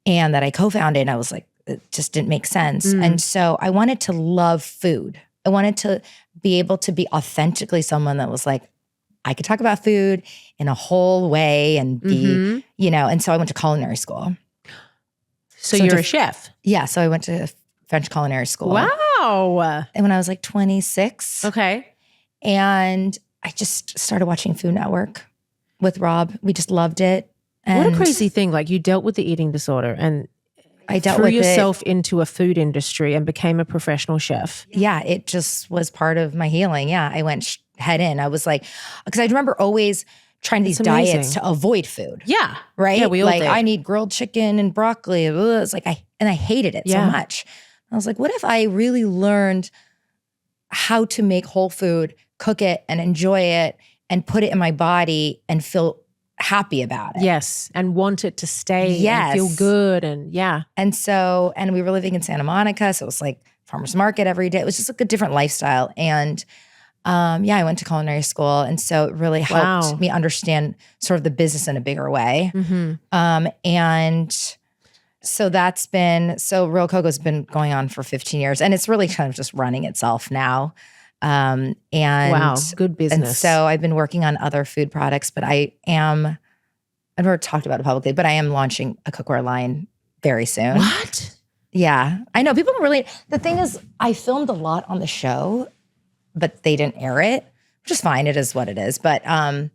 and that I co-founded, and I was like, it just didn't make sense. And so I wanted to love food. I wanted to be able to be authentically someone that was like, I could talk about food in a whole way and be, you know, and so I went to culinary school. So you're a chef? Yeah. So I went to French culinary school. Wow. And when I was like 26. Okay. And I just started watching Food Network with Rob. We just loved it. And what a crazy thing. Like you dealt with the eating disorder and I dealt threw with yourself into a food industry and became a professional chef. Yeah, it just was part of my healing. Yeah, I went head in. I was like, because I remember always trying these diets to avoid food. Yeah. Right? Yeah, we all did. I need grilled chicken and broccoli. It's like I hated it so much. I was like, what if I really learned how to make whole food, cook it and enjoy it and put it in my body and feel happy about it. Yes. And want it to stay and feel good. And And so, and we were living in Santa Monica. So it was like farmer's market every day. It was just like a different lifestyle. And Yeah, I went to culinary school. And so it really helped Wow. me understand sort of the business in a bigger way. And so Real Coco's been going on for 15 years and it's really kind of just running itself now. And Wow, good And business. so I've been working on other food products, but I've never talked about it publicly, but I am launching a cookware line very soon. What? Yeah, I know people really, the thing is I filmed a lot on the show, but they didn't air it, which is fine. It is what it is. But I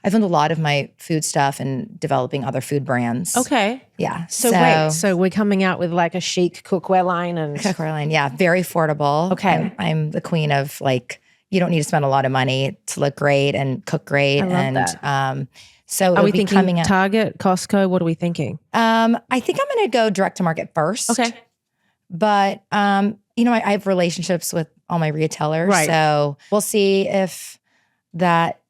filmed a lot of my food stuff and developing other food brands. Okay. Yeah. So wait, so we're coming out with like a chic cookware line and cookware line. Yeah. Very affordable. Okay. I'm the queen of like, you don't need to spend a lot of money to look great and cook great. I love that. So are we thinking coming out. Target, Costco? What are we thinking? I think I'm going to go direct to market first. Okay. But, I have relationships with all my retailers. Right. So we'll see if that,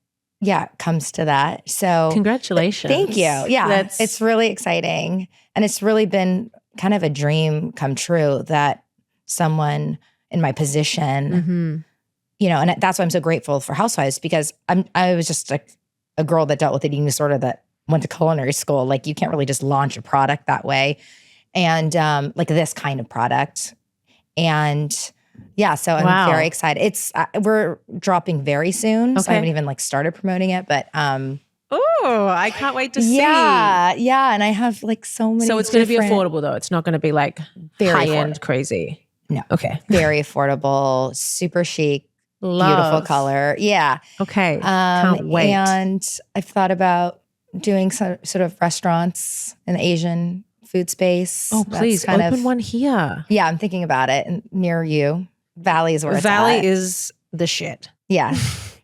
comes to that. So Congratulations. Thank you. Yeah. It's really exciting. And it's really been kind of a dream come true that someone in my position, and that's why I'm so grateful for Housewives because I was just like a girl that dealt with an eating disorder that went to culinary school. Like you can't really just launch a product that way. And like this kind of product. And so I'm very excited. It's we're dropping very soon. So I haven't even like started promoting it, but oh, I can't wait to see. Yeah. And I have like so many. So it's going to be affordable though. It's not going to be like very high-end crazy. No. Okay. Very affordable, super chic, Love. beautiful color. Yeah. Okay. Can't wait. And I've thought about doing some sort of restaurants in the Asian food space. Oh, please open one here. Yeah, I'm thinking about it near you. Valley is where it's at. Valley is the shit. Yeah.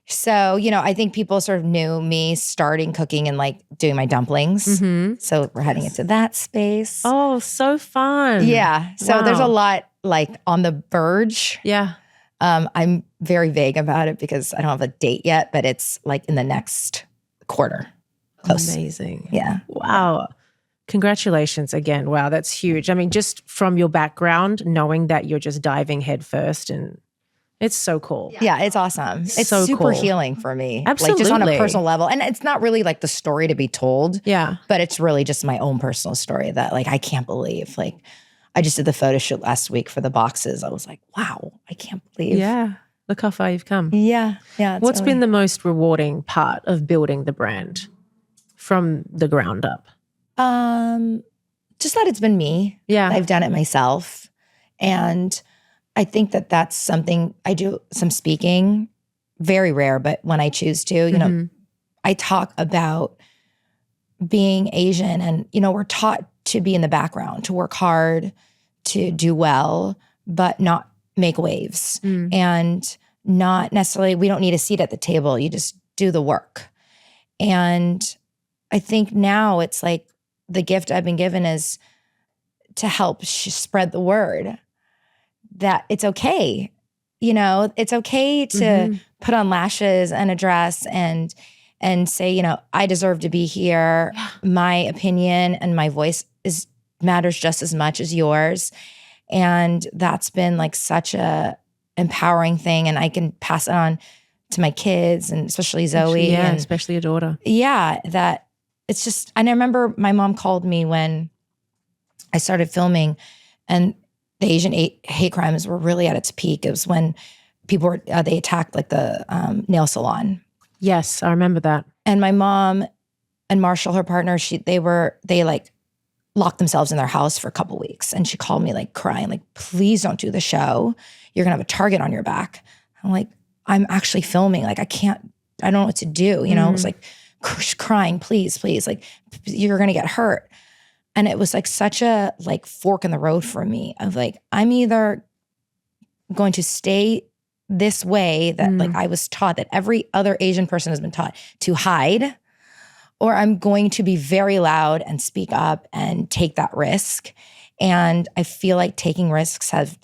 So, I think people sort of knew me starting cooking and like doing my dumplings. So we're heading into that space. Oh, so fun. Yeah. So there's a lot like on the verge. Yeah. I'm very vague about it because I don't have a date yet, but it's like in the next quarter. Close. Amazing. Yeah. Wow. Congratulations again. Wow, that's huge. I mean, just from your background, knowing that you're just diving headfirst and it's so cool. Yeah, it's awesome. It's so super cool. healing for me. Absolutely. Like just on a personal level. And it's not really like the story to be told. Yeah. But it's really just my own personal story that like I can't believe. Like I just did the photo shoot last week for the boxes. I was like, wow, I can't believe. Yeah. Look how far you've come. Yeah. Yeah. What's been the most rewarding part of building the brand from the ground up? Just that it's been me. Yeah. I've done it myself. And I think that that's something I do some speaking, very rare, but when I choose to, I talk about being Asian and, we're taught to be in the background, to work hard, to do well, but not make waves and not necessarily, we don't need a seat at the table. You just do the work. And I think now it's like, the gift I've been given is to help spread the word that it's okay. It's okay to put on lashes and a dress and say, I deserve to be here. Yeah. My opinion and my voice matters just as much as yours. And that's been like such a empowering thing. And I can pass it on to my kids and especially Zoe. And especially your daughter. Yeah, that it's just, and I remember my mom called me when I started filming and the Asian hate crimes were really at its peak. It was when people were, they attacked like the nail salon. Yes, I remember that. And my mom and Marshall, her partner, they like locked themselves in their house for a couple weeks. And she called me like crying, like, please don't do the show. You're gonna have a target on your back. I'm like, I'm actually filming. Like, I don't know what to do. It was like, crying, please, like you're going to get hurt. And it was like such a like fork in the road for me of like, I'm either going to stay this way that like I was taught that every other Asian person has been taught to hide, or I'm going to be very loud and speak up and take that risk. And I feel like taking risks has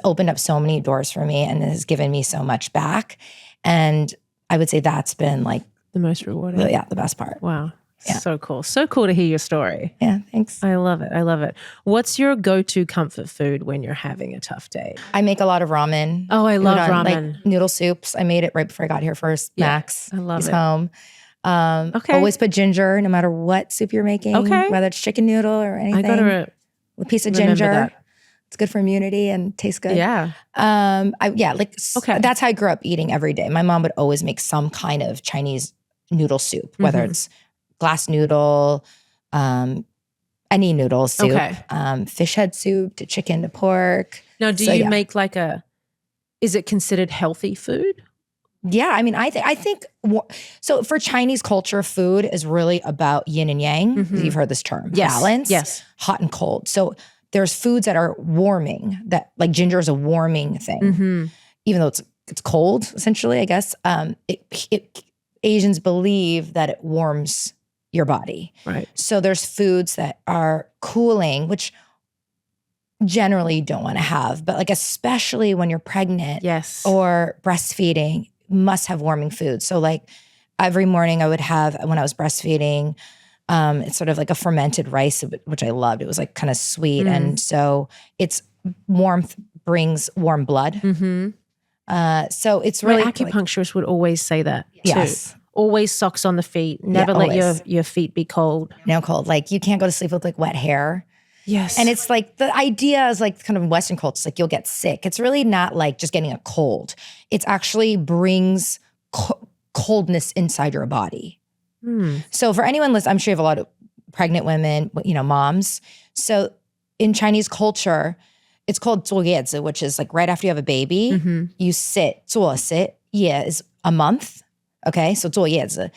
opened up so many doors for me and has given me so much back. And I would say that's been like, the most rewarding. the best part. Wow. Yeah. So cool. So cool to hear your story. Yeah, thanks. I love it. I love it. What's your go-to comfort food when you're having a tough day? I make a lot of ramen. Oh, I love ramen. Like noodle soups. I made it right before I got here first. Yeah, Max, I love he's it. home. Okay. Always put ginger no matter what soup you're making. Okay. Whether it's chicken noodle or anything. I gotta a piece of remember ginger. that. It's good for immunity and tastes good. Yeah. Okay. That's how I grew up eating every day. My mom would always make some kind of Chinese noodle soup, whether it's glass noodle, any noodle soup, fish head soup to chicken to pork. Now, do you make like is it considered healthy food? Yeah, I mean, I think so. For Chinese culture, food is really about yin and yang. You've heard this term, balance, hot and cold. So there's foods that are warming, that like ginger is a warming thing, even though it's cold. Essentially, I guess Asians believe that it warms your body. Right. So there's foods that are cooling, which generally you don't want to have, but like especially when you're pregnant, or breastfeeding. Must have warming food. So like every morning I would have, when I was breastfeeding, it's sort of like a fermented rice, which I loved. It was like kind of sweet. And so it's warmth brings warm blood. So it's really— My acupuncturist would always say that too. Yes. Always socks on the feet. Never let your feet be cold. No cold. Like you can't go to sleep with like wet hair. Yes. And it's like the idea is like kind of Western culture. It's like you'll get sick. It's really not like just getting a cold. It actually brings coldness inside your body. So for anyone listening, I'm sure you have a lot of pregnant women, moms. So in Chinese culture, it's called 坐月子, which is like right after you have a baby, you sit. 坐 sit, is a month. Okay, so 坐月子.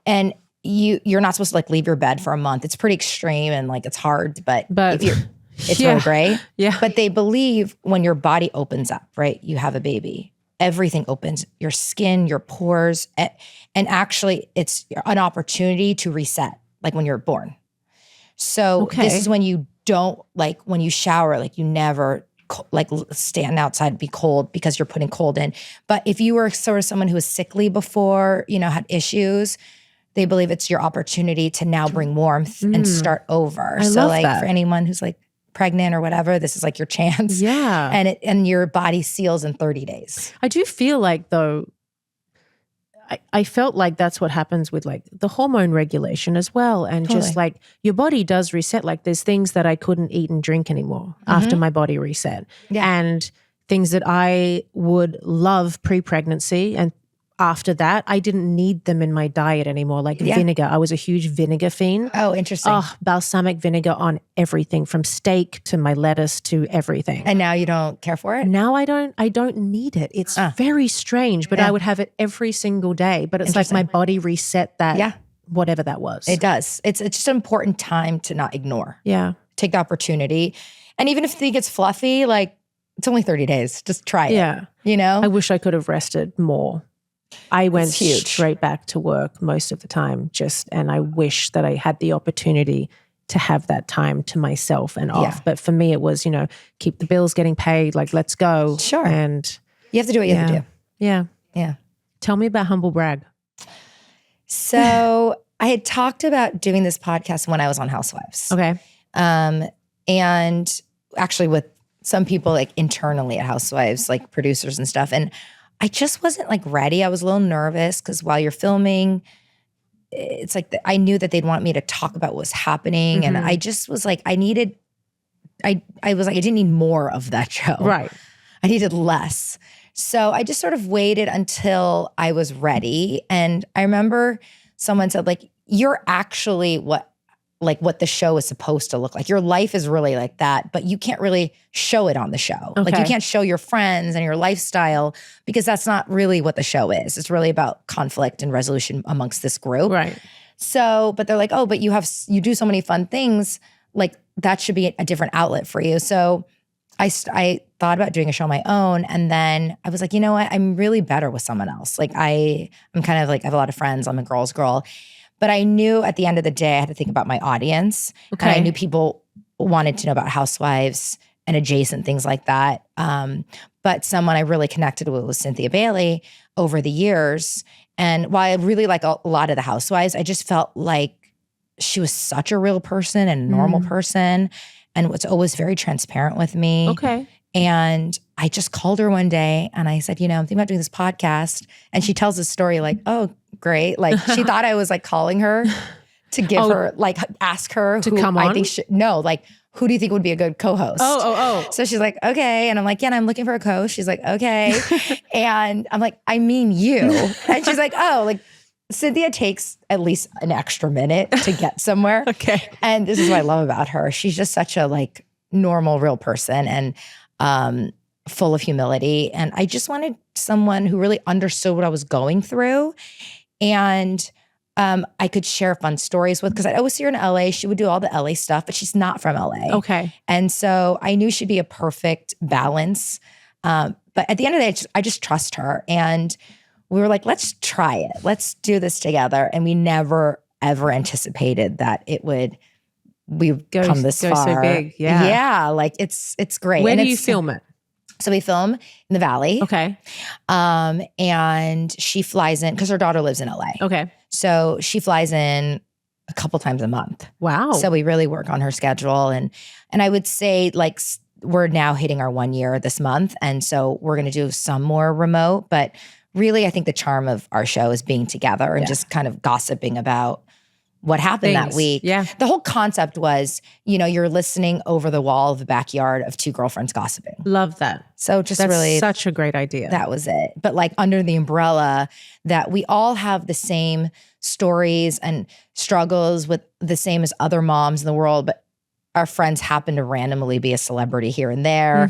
And you're not supposed to like leave your bed for a month. It's pretty extreme and like it's hard, but if you're, it's really great. Yeah. But they believe when your body opens up, right? You have a baby, everything opens, your skin, your pores, and actually it's an opportunity to reset, like when you're born. So this is when you don't, like when you shower, like you never like stand outside and be cold because you're putting cold in. But if you were sort of someone who was sickly before, had issues, they believe it's your opportunity to now bring warmth and start over. I so love like that. For anyone who's like pregnant or whatever, this is like your chance. Yeah. And your body seals in 30 days. I do feel like though, I felt like that's what happens with like the hormone regulation as well. And just like your body does reset. Like there's things that I couldn't eat and drink anymore after my body reset. Yeah. And things that I would love pre-pregnancy and after that, I didn't need them in my diet anymore. Like vinegar. I was a huge vinegar fiend. Oh, interesting. Oh, balsamic vinegar on everything from steak to my lettuce to everything. And now you don't care for it? Now I don't need it. It's very strange, but I would have it every single day. But it's like my body reset that whatever that was. It does. It's just an important time to not ignore. Yeah. Take the opportunity. And even if you think it's fluffy, like it's only 30 days. Just try it. Yeah. I wish I could have rested more. I went straight back to work most of the time and I wish that I had the opportunity to have that time to myself and off. But for me, it was, keep the bills getting paid, like let's go. Sure. And you have to do what you have to do. Yeah. Yeah. Tell me about Humble Brag. So I had talked about doing this podcast when I was on Housewives. Okay. And actually with some people like internally at Housewives, like producers and stuff. And I just wasn't like ready. I was a little nervous because while you're filming, it's like I knew that they'd want me to talk about what was happening. And I just was like, I was like, I didn't need more of that show. Right. I needed less. So I just sort of waited until I was ready. And I remember someone said like, you're actually what the show is supposed to look like. Your life is really like that, but you can't really show it on the show. Like you can't show your friends and your lifestyle because that's not really what the show is. It's really about conflict and resolution amongst this group. Right. So, but they're like, oh, but you do so many fun things. Like that should be a different outlet for you. So I thought about doing a show on my own. And then I was like, you know what? I'm really better with someone else. Like I'm kind of like, I have a lot of friends. I'm a girl's girl. But I knew at the end of the day, I had to think about my audience. Okay. And I knew people wanted to know about Housewives and adjacent things like that. But someone I really connected with was Cynthia Bailey over the years. And while I really like a lot of the Housewives, I just felt like she was such a real person and a normal person and was always very transparent with me. Okay. And I just called her one day and I said, I'm thinking about doing this podcast. And she tells this story like, oh, great. Like she thought I was like calling her to give her, like ask her to who come on? I think like, who do you think would be a good co-host? Oh. So she's like, okay. And I'm like, yeah, and I'm looking for a co-host. She's like, okay. And I'm like, I mean you. And she's like, oh, like Cynthia takes at least an extra minute to get somewhere. Okay. And this is what I love about her. She's just such a like normal, real person and full of humility. And I just wanted someone who really understood what I was going through. And I could share fun stories with, because I always see her in LA. She would do all the LA stuff, but she's not from LA. Okay. And so I knew she'd be a perfect balance. But at the end of the day, I just trust her. And we were like, let's try it. Let's do this together. And we never, ever anticipated that we've come this far. So big. Yeah. Yeah. Like it's great. Where and do you film it? So we film in the Valley. Okay. And she flies in because her daughter lives in LA. Okay. So she flies in a couple times a month. Wow. So we really work on her schedule. And I would say like we're now hitting our 1 year this month. And so we're going to do some more remote. But really, I think the charm of our show is being together and just kind of gossiping about what happened that week. Yeah. The whole concept was, you're listening over the wall of the backyard of two girlfriends gossiping. Love that. So that's such a great idea. That was it. But like under the umbrella that we all have the same stories and struggles with the same as other moms in the world, but our friends happen to randomly be a celebrity here and there.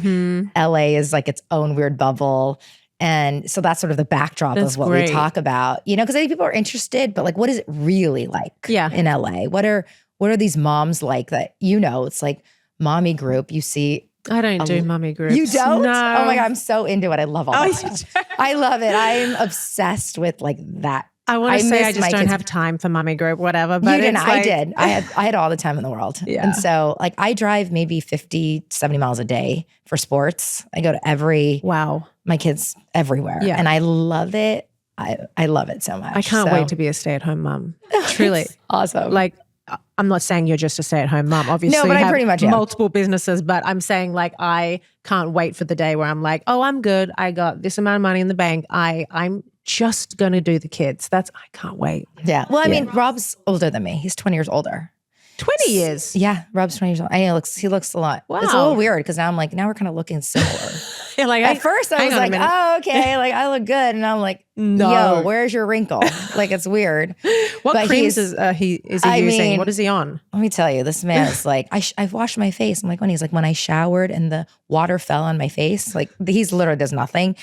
LA is like its own weird bubble. And so that's sort of the backdrop of what we talk about, because I think people are interested, but like, what is it really like in LA? What are these moms like that, it's like mommy group. You see. I don't do mommy groups. You don't? No. Oh my God, I'm so into it. I love all that stuff. I love it. I'm obsessed with like that. I want to say I just don't have time for mommy group, whatever. But you didn't. Like, I did. I had all the time in the world. Yeah. And so like I drive maybe 50, 70 miles a day for sports. I go to my kids everywhere. Yeah. And I love it. I love it so much. I can't wait to be a stay-at-home mom. Truly. Awesome. Like, I'm not saying you're just a stay-at-home mom. Obviously, no, but you I pretty much have multiple businesses, but I'm saying like I can't wait for the day where I'm like, oh, I'm good. I got this amount of money in the bank. I'm just going to do the kids. I can't wait. Yeah. Well, I mean, Rob's older than me. He's 20 years older. 20 years? Yeah. Rob's 20 years old. I know he looks a lot. Wow. It's a little weird because now I'm like, now we're kind of looking similar. Like, at first I was like, oh, okay. Like I look good. And I'm like, yo, where's your wrinkle? Like it's weird. What creams is he using? What is he on? Let me tell you, this man is like, I've washed my face. I'm like, he's like, when I showered and the water fell on my face, like he's literally does nothing.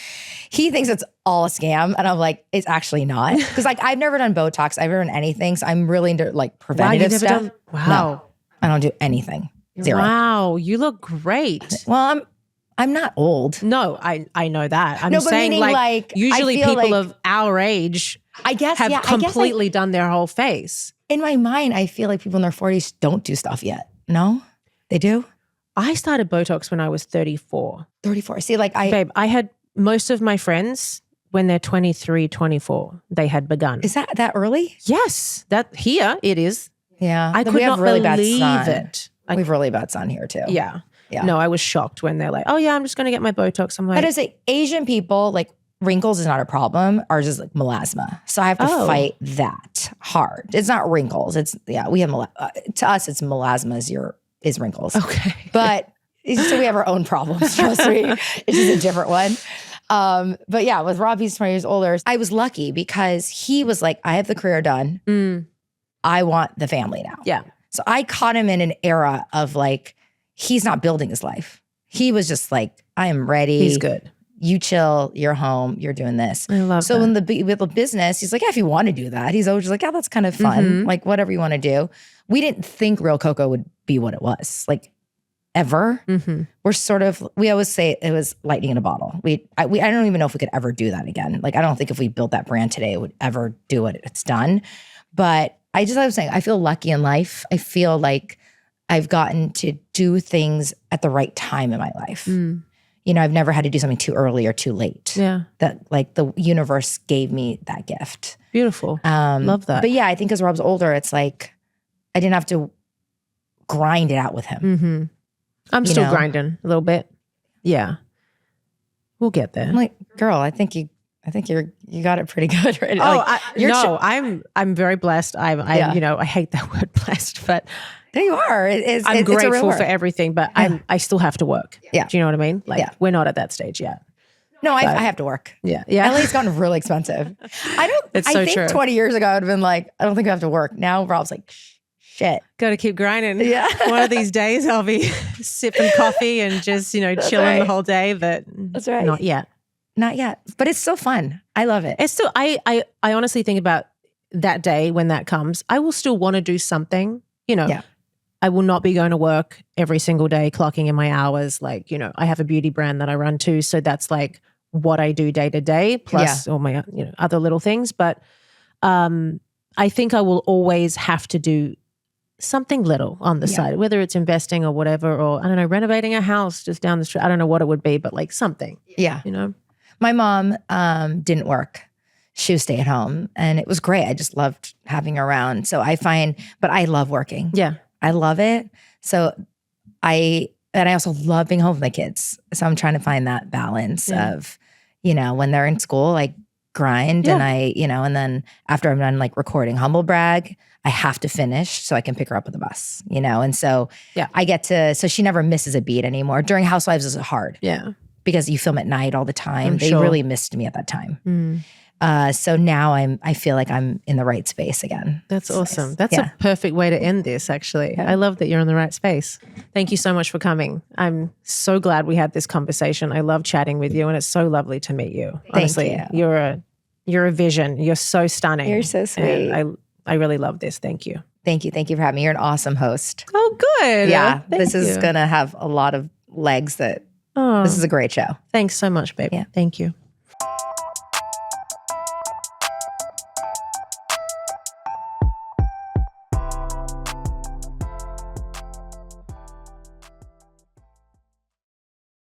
He thinks it's all a scam. And I'm like, it's actually not. Because like I've never done Botox. I've never done anything. So I'm really into like preventative stuff. Wow. No, I don't do anything. Zero. Wow. You look great. Well, I'm not old. No, I know that. I'm but saying like usually people like, of our age have completely done their whole face. In my mind, I feel like people in their 40s don't do stuff yet. No? They do? I started Botox when I was 34. 34. See, like Babe, I had most of my friends when they're 23, 24, they had begun. Is that early? Yes. Here it is. Yeah. I could not believe it. We have really bad sun here too. Yeah. Yeah. No, I was shocked when they're like, oh yeah, I'm just going to get my Botox. I'm like. But as Asian people, like wrinkles is not a problem. Ours is like melasma. So I have to fight that hard. It's not wrinkles. We have, to us, it's melasma is wrinkles. Okay. But so we have our own problems, trust me. It's just a different one. But yeah, with Rob, he's 20 years older. I was lucky because he was like, I have the career done. I want the family now. Yeah. So I caught him in an era of like, he's not building his life. He was just like, I am ready. He's good. You chill, you're home, you're doing this. I love so that. with the business, he's like, yeah, if you want to do that. He's always just like, yeah, that's kind of fun. Like whatever you want to do. We didn't think Real Coco would be what it was. Like ever. We always say it was lightning in a bottle. I don't even know if we could ever do that again. Like, I don't think if we built that brand today, it would ever do what it's done. But I was saying, I feel lucky in life. I feel like I've gotten to do things at the right time in my life. I've never had to do something too early or too late. Yeah. That like the universe gave me that gift. Beautiful. Love that. But yeah, I think as Rob's older, it's like, I didn't have to grind it out with him. Mm-hmm. I'm You still know? grinding a little bit. Yeah. We'll get there. I'm like, girl, I think you got it pretty good, right? Oh, Like, you're I'm very blessed. Yeah. You know, I hate that word blessed, but there you are. It's I'm a real grateful word. for everything, but I still have to work. Yeah. Do you know what I mean? Like Yeah. we're not at that stage yet. No, I have to work. Yeah. Yeah. LA's gotten really expensive. It's I so think true. 20 years ago, I'd have been like, I don't think I have to work. Now Rob's like, shit. Got to keep grinding. Yeah. One of these days I'll be sipping coffee and just, you know, chilling right. the whole day, but That's right. not yet. Not yet, but it's still fun. I love it. It's still, I honestly think about that day when that comes. I will still want to do something, you know. Yeah. I will not be going to work every single day, clocking in my hours. Like, you know, I have a beauty brand that I run too. So that's like what I do day to day, plus all my, you know, other little things. But I think I will always have to do something little on the side, whether it's investing or whatever, or I don't know, renovating a house just down the street. I don't know what it would be, but like something. Yeah. You know? My mom didn't work. She was stay at home and it was great. I just loved having her around. So but I love working. Yeah. I love it. So I also love being home with my kids. So I'm trying to find that balance of, you know, when they're in school, I grind and you know, and then after I'm done like recording Humble Brag, I have to finish so I can pick her up at the bus, you know? And so so she never misses a beat anymore. During Housewives is hard. Yeah. Because you film at night all the time. They sure. really missed me at that time. So now I feel like I'm in the right space again. That's awesome. Nice. That's a perfect way to end this, actually. Yeah. I love that you're in the right space. Thank you so much for coming. I'm so glad we had this conversation. I love chatting with you, and it's so lovely to meet you. Honestly, Thank you. You're a vision. You're so stunning. You're so sweet. And I really love this. Thank you. Thank you. Thank you for having me. You're an awesome host. Oh, good. Yeah. Thank This is you. going to have a lot of legs. This is a great show. Thanks so much, baby. Yeah. Thank you.